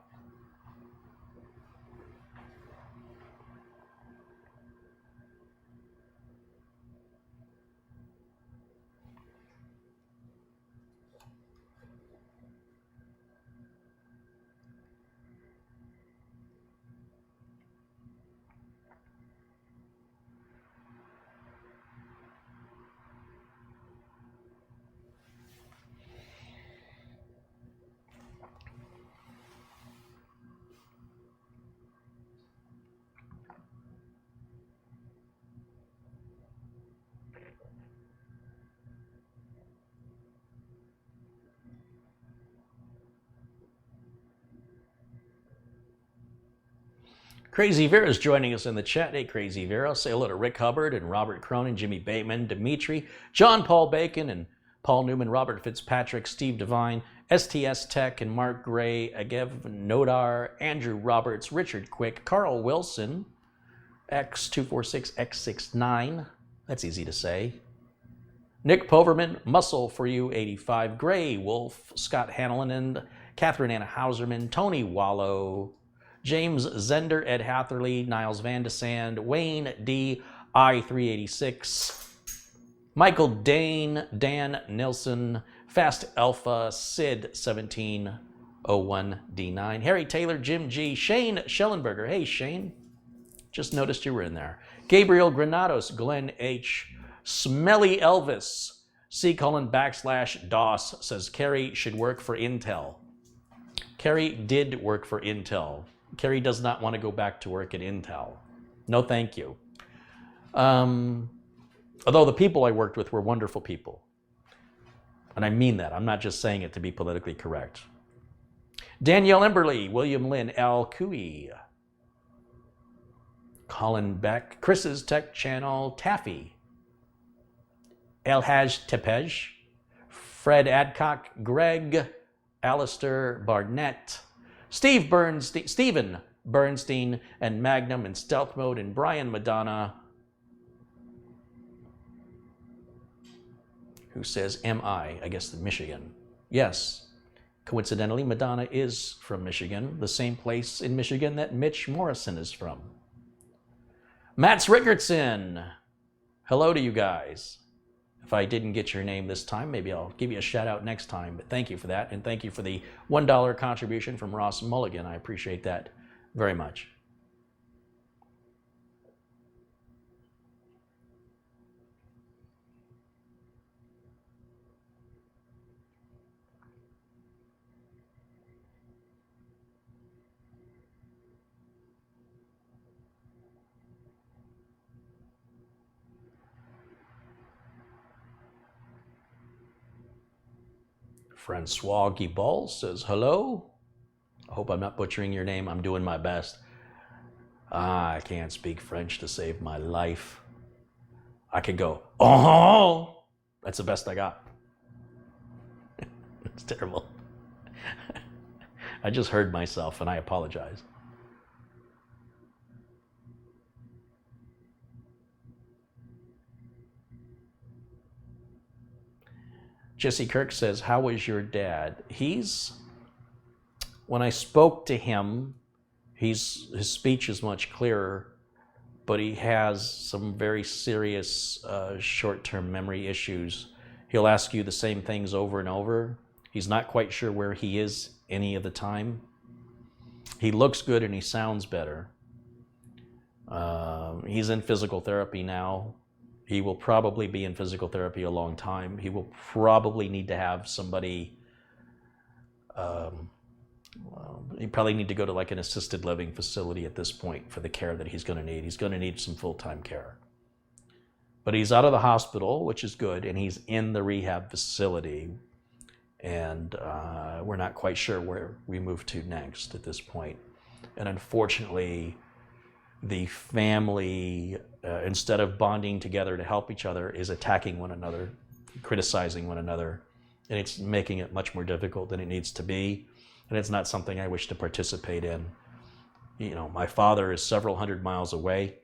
Crazy Vera's joining us in the chat. Hey, Crazy Vera. Say hello to Rick Hubbard and Robert Cronin, Jimmy Bateman, Dimitri, John Paul Bacon, and Paul Newman, Robert Fitzpatrick, Steve Devine, STS Tech, and Mark Gray, Agev Nodar, Andrew Roberts, Richard Quick, Carl Wilson, X246X69. That's easy to say. Nick Poverman, Muscle for You 85, Gray Wolf, Scott Hanlon, and Catherine Anna Hauserman, Tony Wallow, James Zender, Ed Hatherley, Niles Van de Sand, Wayne D. I386, Michael Dane, Dan Nilsson, Fast Alpha, Sid 1701D9, Harry Taylor, Jim G, Shane Schellenberger. Hey, Shane. Just noticed you were in there. Gabriel Granados, Glenn H, Smelly Elvis, C:\DOS says Carey should work for Intel. Carey did work for Intel. Carey does not want to go back to work at Intel. No, thank you. Although the people I worked with were wonderful people. And I mean that. I'm not just saying it to be politically correct. Danielle Emberley, William Lynn, Al Cooey, Colin Beck, Chris's Tech Channel, Taffy, El Haj Tepej, Fred Adcock, Greg, Alistair Barnett, Stephen Bernstein, and Magnum in Stealth Mode, and Brian Madonna, who says, I guess Michigan. Yes, coincidentally, Madonna is from Michigan, the same place in Michigan that Mitch Morrison is from. Mats Rickardson, hello to you guys. If I didn't get your name this time, maybe I'll give you a shout out next time, but thank you for that, and thank you for the $1 contribution from Ross Mulligan. I appreciate that very much. Francois Guibal says, hello. I hope I'm not butchering your name. I'm doing my best. I can't speak French to save my life. I could go, oh, that's the best I got. It's terrible. I just heard myself and I apologize. Jesse Kirk says, how was your dad? When I spoke to him, his speech is much clearer, but he has some very serious short-term memory issues. He'll ask you the same things over and over. He's not quite sure where he is any of the time. He looks good and he sounds better. He's in physical therapy now. He will probably be in physical therapy a long time. He will probably need to have somebody, he probably need to go to like an assisted living facility at this point for the care that he's going to need. He's going to need some full-time care. But he's out of the hospital, which is good, and he's in the rehab facility. And we're not quite sure where we move to next at this point. And unfortunately, the family, instead of bonding together to help each other, is attacking one another, criticizing one another, and it's making it much more difficult than it needs to be. And it's not something I wish to participate in. You know, my father is several hundred miles away,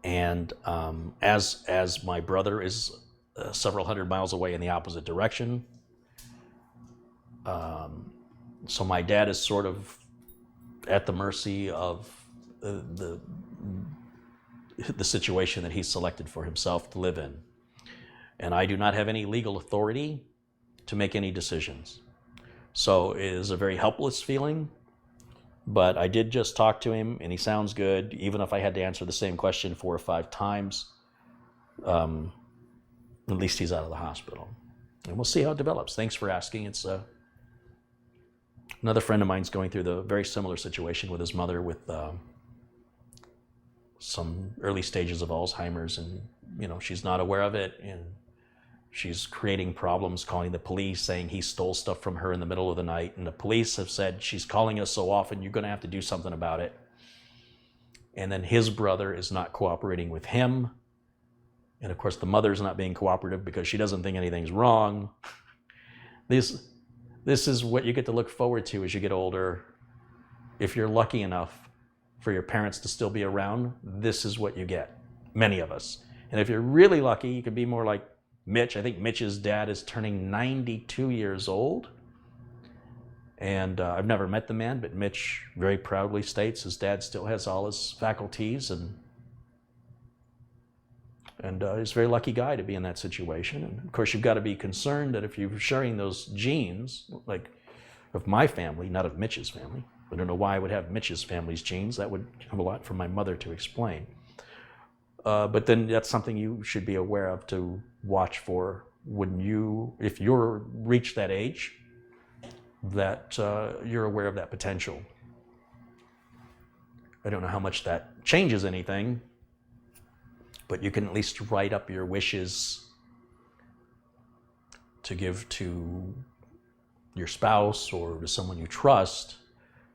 and as my brother is several hundred miles away in the opposite direction. So my dad is sort of at the mercy of the situation that he's selected for himself to live in. And I do not have any legal authority to make any decisions. So it is a very helpless feeling, but I did just talk to him and he sounds good, even if I had to answer the same question 4 or 5 times. At least he's out of the hospital. And we'll see how it develops. Thanks for asking. It's another friend of mine's going through the very similar situation with his mother with some early stages of Alzheimer's, and you know, she's not aware of it, and she's creating problems, calling the police, saying he stole stuff from her in the middle of the night, and the police have said, she's calling us so often, you're going to have to do something about it. And then his brother is not cooperating with him, and of course the mother's not being cooperative because she doesn't think anything's wrong. This is what you get to look forward to as you get older. If you're lucky enough for your parents to still be around, this is what you get, many of us. And if you're really lucky, you could be more like Mitch. I think Mitch's dad is turning 92 years old. And I've never met the man, but Mitch very proudly states his dad still has all his faculties, and he's a very lucky guy to be in that situation. And of course, you've got to be concerned that if you're sharing those genes, like of my family, not of Mitch's family, I don't know why I would have Mitch's family's genes. That would have a lot for my mother to explain. But then that's something you should be aware of to watch for if you're reached that age, that you're aware of that potential. I don't know how much that changes anything, but you can at least write up your wishes to give to your spouse or to someone you trust,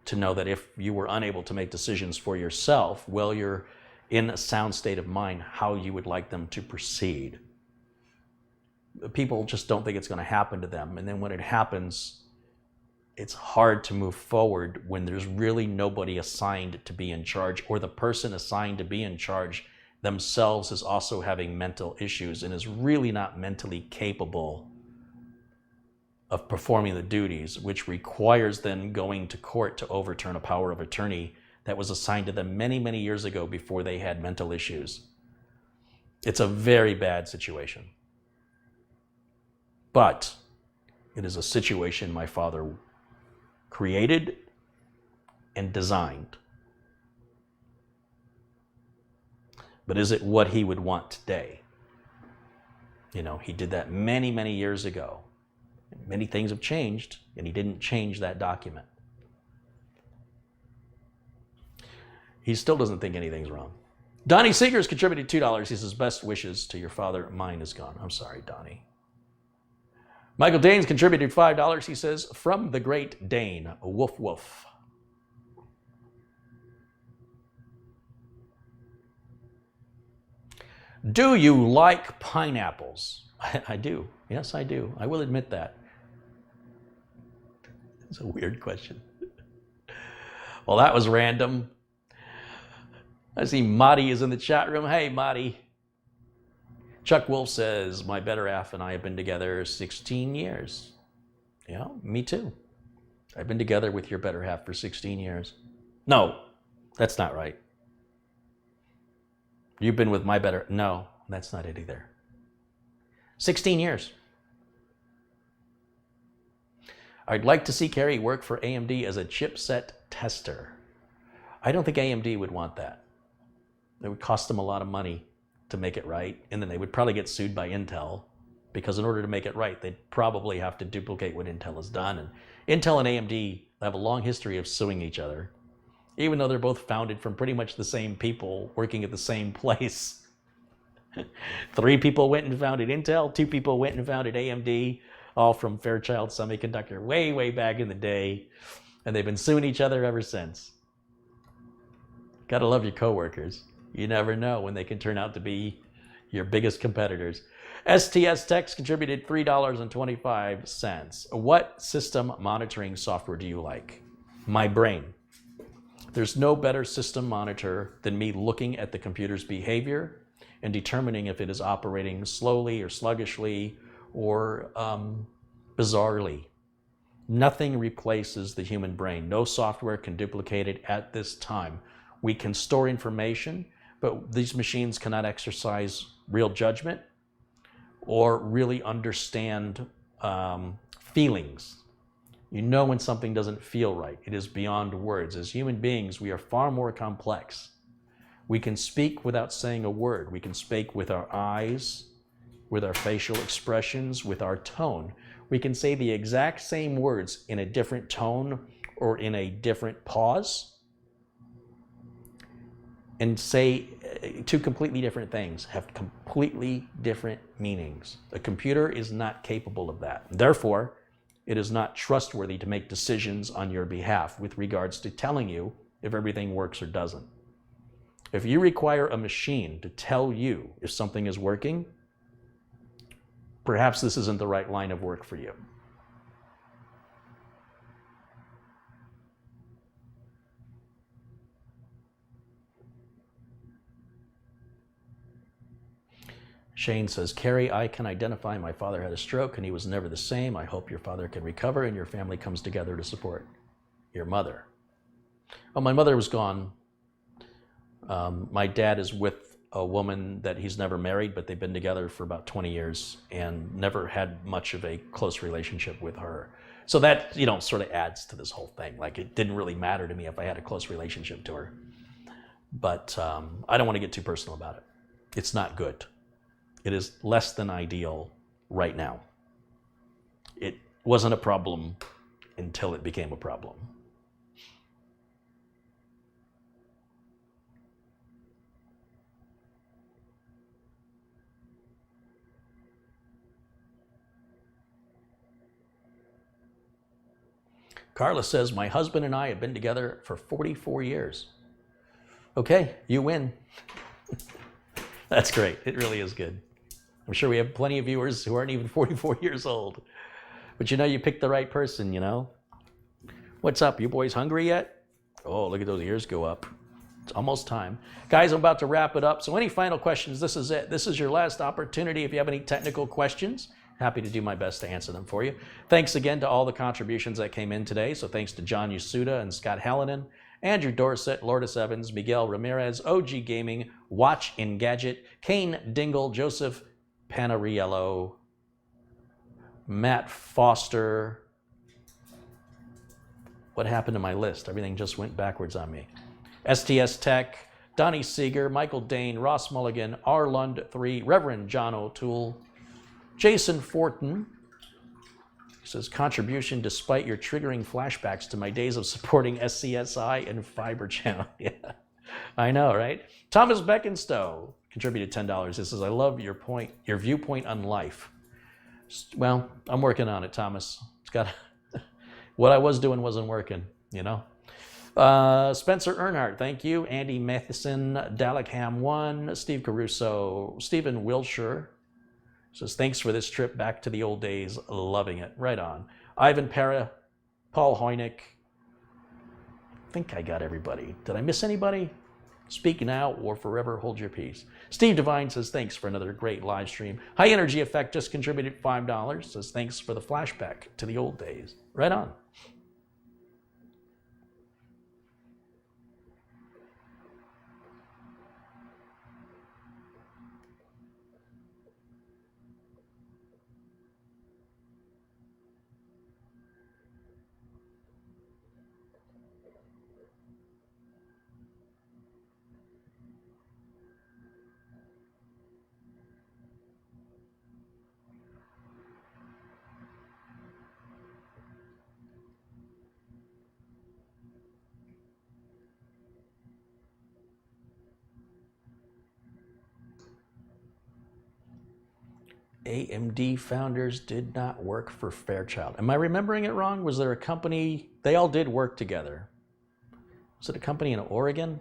to know that if you were unable to make decisions for yourself, well, you're in a sound state of mind how you would like them to proceed. People just don't think it's going to happen to them, and then when it happens, it's hard to move forward when there's really nobody assigned to be in charge, or the person assigned to be in charge themselves is also having mental issues and is really not mentally capable of performing the duties, which requires then going to court to overturn a power of attorney that was assigned to them many, many years ago before they had mental issues. It's a very bad situation. But it is a situation my father created and designed. But is it what he would want today? You know, he did that many, many years ago. Many things have changed, and he didn't change that document. He still doesn't think anything's wrong. Donnie Seegers contributed $2. He says, best wishes to your father. Mine is gone. I'm sorry, Donnie. Michael Danes contributed $5. He says, from the great Dane, woof woof. Do you like pineapples? I do. Yes, I do. I will admit that. It's a weird question. Well, that was random. I see Marty is in the chat room. Hey, Marty. Chuck Wolf says, my better half and I have been together 16 years. Yeah, me too. I've been together with your better half for 16 years. No, that's not right. You've been with my better... No, that's not it either. 16 years. I'd like to see Carey work for AMD as a chipset tester. I don't think AMD would want that. It would cost them a lot of money. to make it right, and then they would probably get sued by Intel, because in order to make it right, they'd probably have to duplicate what Intel has done. And Intel and AMD have a long history of suing each other, even though they're both founded from pretty much the same people working at the same place. 3 people went and founded Intel, 2 people went and founded AMD, all from Fairchild Semiconductor way, way back in the day. And they've been suing each other ever since. Gotta love your coworkers. You never know when they can turn out to be your biggest competitors. STS Techs contributed $3.25. What system monitoring software do you like? My brain. There's no better system monitor than me looking at the computer's behavior and determining if it is operating slowly or sluggishly or bizarrely. Nothing replaces the human brain. No software can duplicate it at this time. We can store information, but these machines cannot exercise real judgment or really understand feelings. You know when something doesn't feel right. It is beyond words. As human beings, we are far more complex. We can speak without saying a word. We can speak with our eyes, with our facial expressions, with our tone. We can say the exact same words in a different tone or in a different pause and say 2 completely different things, have completely different meanings. A computer is not capable of that. Therefore, it is not trustworthy to make decisions on your behalf with regards to telling you if everything works or doesn't. If you require a machine to tell you if something is working, perhaps this isn't the right line of work for you. Shane says, Carey, I can identify my father had a stroke and he was never the same. I hope your father can recover and your family comes together to support your mother. Oh, my mother was gone. My dad is with a woman that he's never married, but they've been together for about 20 years and never had much of a close relationship with her. So that, sort of adds to this whole thing. Like, it didn't really matter to me if I had a close relationship to her. But I don't want to get too personal about it. It's not good. It is less than ideal right now. It wasn't a problem until it became a problem. Carla says, my husband and I have been together for 44 years. Okay, you win. That's great. It really is good. I'm sure we have plenty of viewers who aren't even 44 years old. But you picked the right person, What's up? You boys hungry yet? Oh, look at those ears go up. It's almost time. Guys, I'm about to wrap it up. So any final questions? This is it. This is your last opportunity. If you have any technical questions, happy to do my best to answer them for you. Thanks again to all the contributions that came in today. So thanks to John Yasuda and Scott Hallinan, Andrew Dorset, Lourdes Evans, Miguel Ramirez, OG Gaming, Watch and Gadget, Kane Dingle, Joseph Panariello, Matt Foster. What happened to my list? Everything just went backwards on me. STS Tech, Donnie Seeger, Michael Dane, Ross Mulligan, R. Lund 3, Reverend John O'Toole, Jason Fortin. He says, contribution despite your triggering flashbacks to my days of supporting SCSI and Fiber Channel. Yeah, I know, right? Thomas Beckenstowe contributed $10. He says, I love your viewpoint on life. Well, I'm working on it, Thomas. It's got what I was doing wasn't working, Spencer Earnhardt, thank you. Andy Matheson, Dalek 1, Steve Caruso, Stephen Wilshire says, thanks for this trip back to the old days. Loving it. Right on. Ivan Para, Paul Hoynick. I think I got everybody. Did I miss anybody? Speak now or forever hold your peace. Steve Devine says, thanks for another great live stream. High Energy Effect just contributed $5. Says, thanks for the flashback to the old days. Right on. AMD founders did not work for Fairchild. Am I remembering it wrong? Was there a company, they all did work together. Was it a company in Oregon?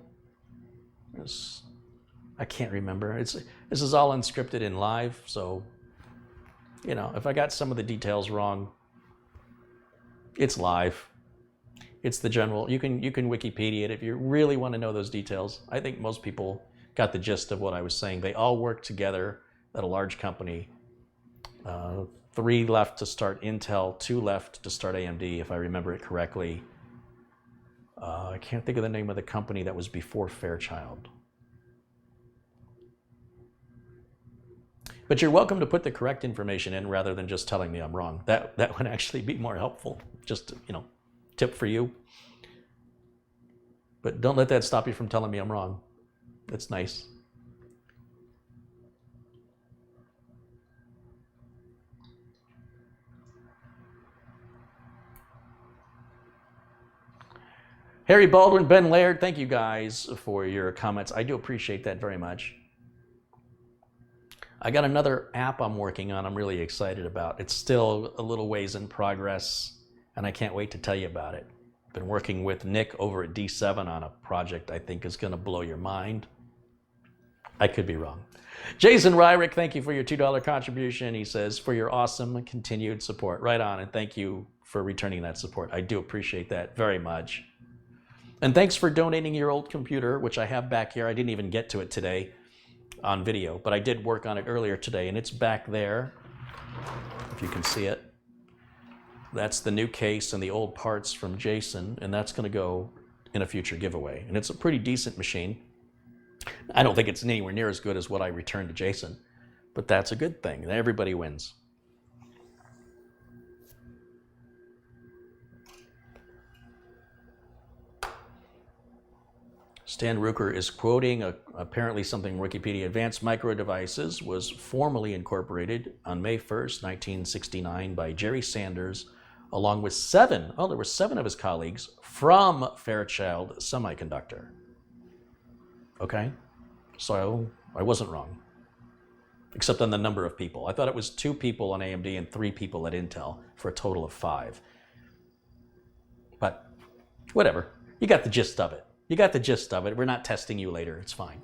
I can't remember. This is all unscripted and live, so, you know, if I got some of the details wrong, it's live. It's the general, you can Wikipedia it if you really want to know those details. I think most people got the gist of what I was saying. They all worked together at a large company. 3 left to start Intel, 2 left to start AMD, if I remember it correctly. I can't think of the name of the company that was before Fairchild. But you're welcome to put the correct information in rather than just telling me I'm wrong. That would actually be more helpful. Just, you know, tip for you. But don't let that stop you from telling me I'm wrong. That's nice. Harry Baldwin, Ben Laird, thank you guys for your comments. I do appreciate that very much. I got another app I'm working on I'm really excited about. It's still a little ways in progress, and I can't wait to tell you about it. I've been working with Nick over at D7 on a project I think is going to blow your mind. I could be wrong. Jason Ryrick, thank you for your $2 contribution. He says, for your awesome continued support. Right on, and thank you for returning that support. I do appreciate that very much. And thanks for donating your old computer, which I have back here. I didn't even get to it today on video, but I did work on it earlier today, and it's back there, if you can see it. That's the new case and the old parts from Jason, and that's going to go in a future giveaway. And it's a pretty decent machine. I don't think it's anywhere near as good as what I returned to Jason, but that's a good thing. Everybody wins. Stan Rucker is quoting apparently something Wikipedia. Advanced Micro Devices was formally incorporated on May 1st, 1969 by Jerry Sanders, along with 7 of his colleagues from Fairchild Semiconductor. Okay, so I wasn't wrong, except on the number of people. I thought it was 2 people on AMD and 3 people at Intel for a total of 5. But whatever, you got the gist of it. You got the gist of it. We're not testing you later. It's fine.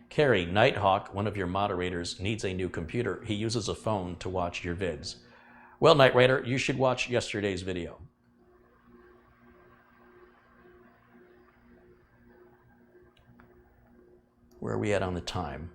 Carey, Nighthawk, one of your moderators, needs a new computer. He uses a phone to watch your vids. Well, Night Rider, you should watch yesterday's video. Where are we at on the time?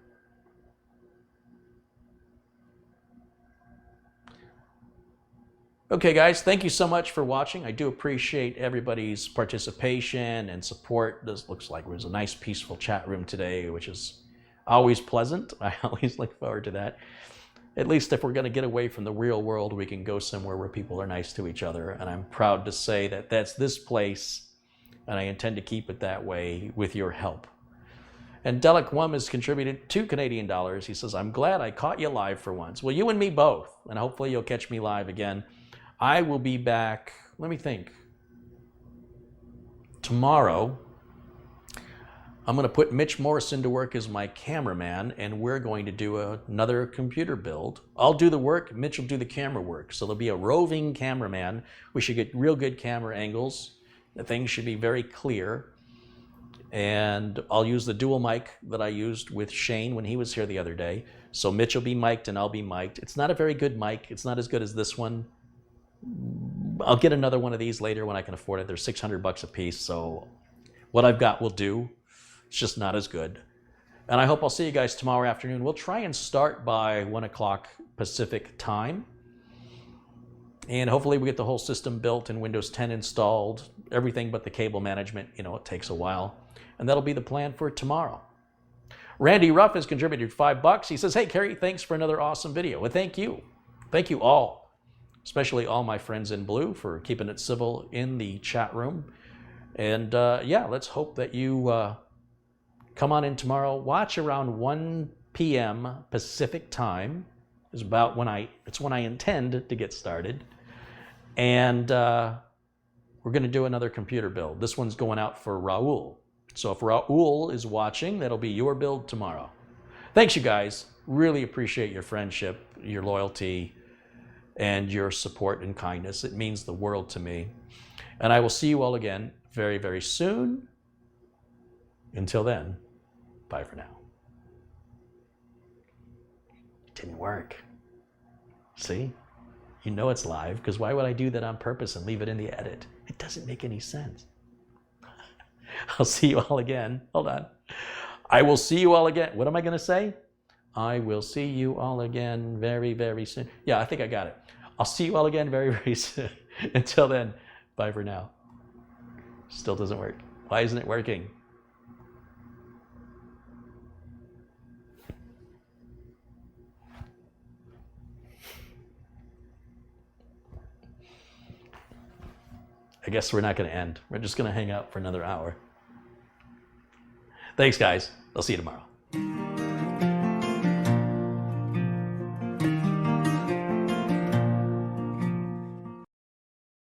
Okay, guys, thank you so much for watching. I do appreciate everybody's participation and support. This looks like it was a nice, peaceful chat room today, which is always pleasant. I always look forward to that. At least if we're going to get away from the real world, we can go somewhere where people are nice to each other. And I'm proud to say that that's this place, and I intend to keep it that way with your help. And Delic Wum has contributed $2 Canadian. He says, I'm glad I caught you live for once. Well, you and me both, and hopefully you'll catch me live again. I will be back, let me think, tomorrow. I'm going to put Mitch Morrison to work as my cameraman, and we're going to do another computer build. I'll do the work, Mitch will do the camera work. So there'll be a roving cameraman. We should get real good camera angles. The things should be very clear. And I'll use the dual mic that I used with Shane when he was here the other day. So Mitch will be mic'd and I'll be mic'd. It's not a very good mic. It's not as good as this one. I'll get another one of these later when I can afford it. They're $600 a piece. So what I've got will do. It's just not as good. And I hope I'll see you guys tomorrow afternoon. We'll try and start by 1 o'clock Pacific time. And hopefully we get the whole system built and Windows 10 installed. Everything but the cable management, you know, it takes a while. And that'll be the plan for tomorrow. Randy Ruff has contributed $5. He says, hey, Carey, thanks for another awesome video. Well, thank you. Thank you all, especially all my friends in blue for keeping it civil in the chat room. And yeah, let's hope that you come on in tomorrow. Watch around 1 p.m. Pacific time. Is about when it's when I intend to get started. And we're going to do another computer build. This one's going out for Raul. So if Raul is watching, that'll be your build tomorrow. Thanks, you guys. Really appreciate your friendship, your loyalty, and your support and kindness. It means the world to me. And I will see you all again very, very soon. Until then, bye for now. It didn't work. See? You know it's live, because why would I do that on purpose and leave it in the edit? It doesn't make any sense. I'll see you all again. Hold on. I will see you all again. What am I going to say? I will see you all again very, very soon. Yeah, I think I got it. I'll see you all again very, very soon. Until then, bye for now. Still doesn't work. Why isn't it working? I guess we're not going to end. We're just going to hang out for another hour. Thanks, guys. I'll see you tomorrow.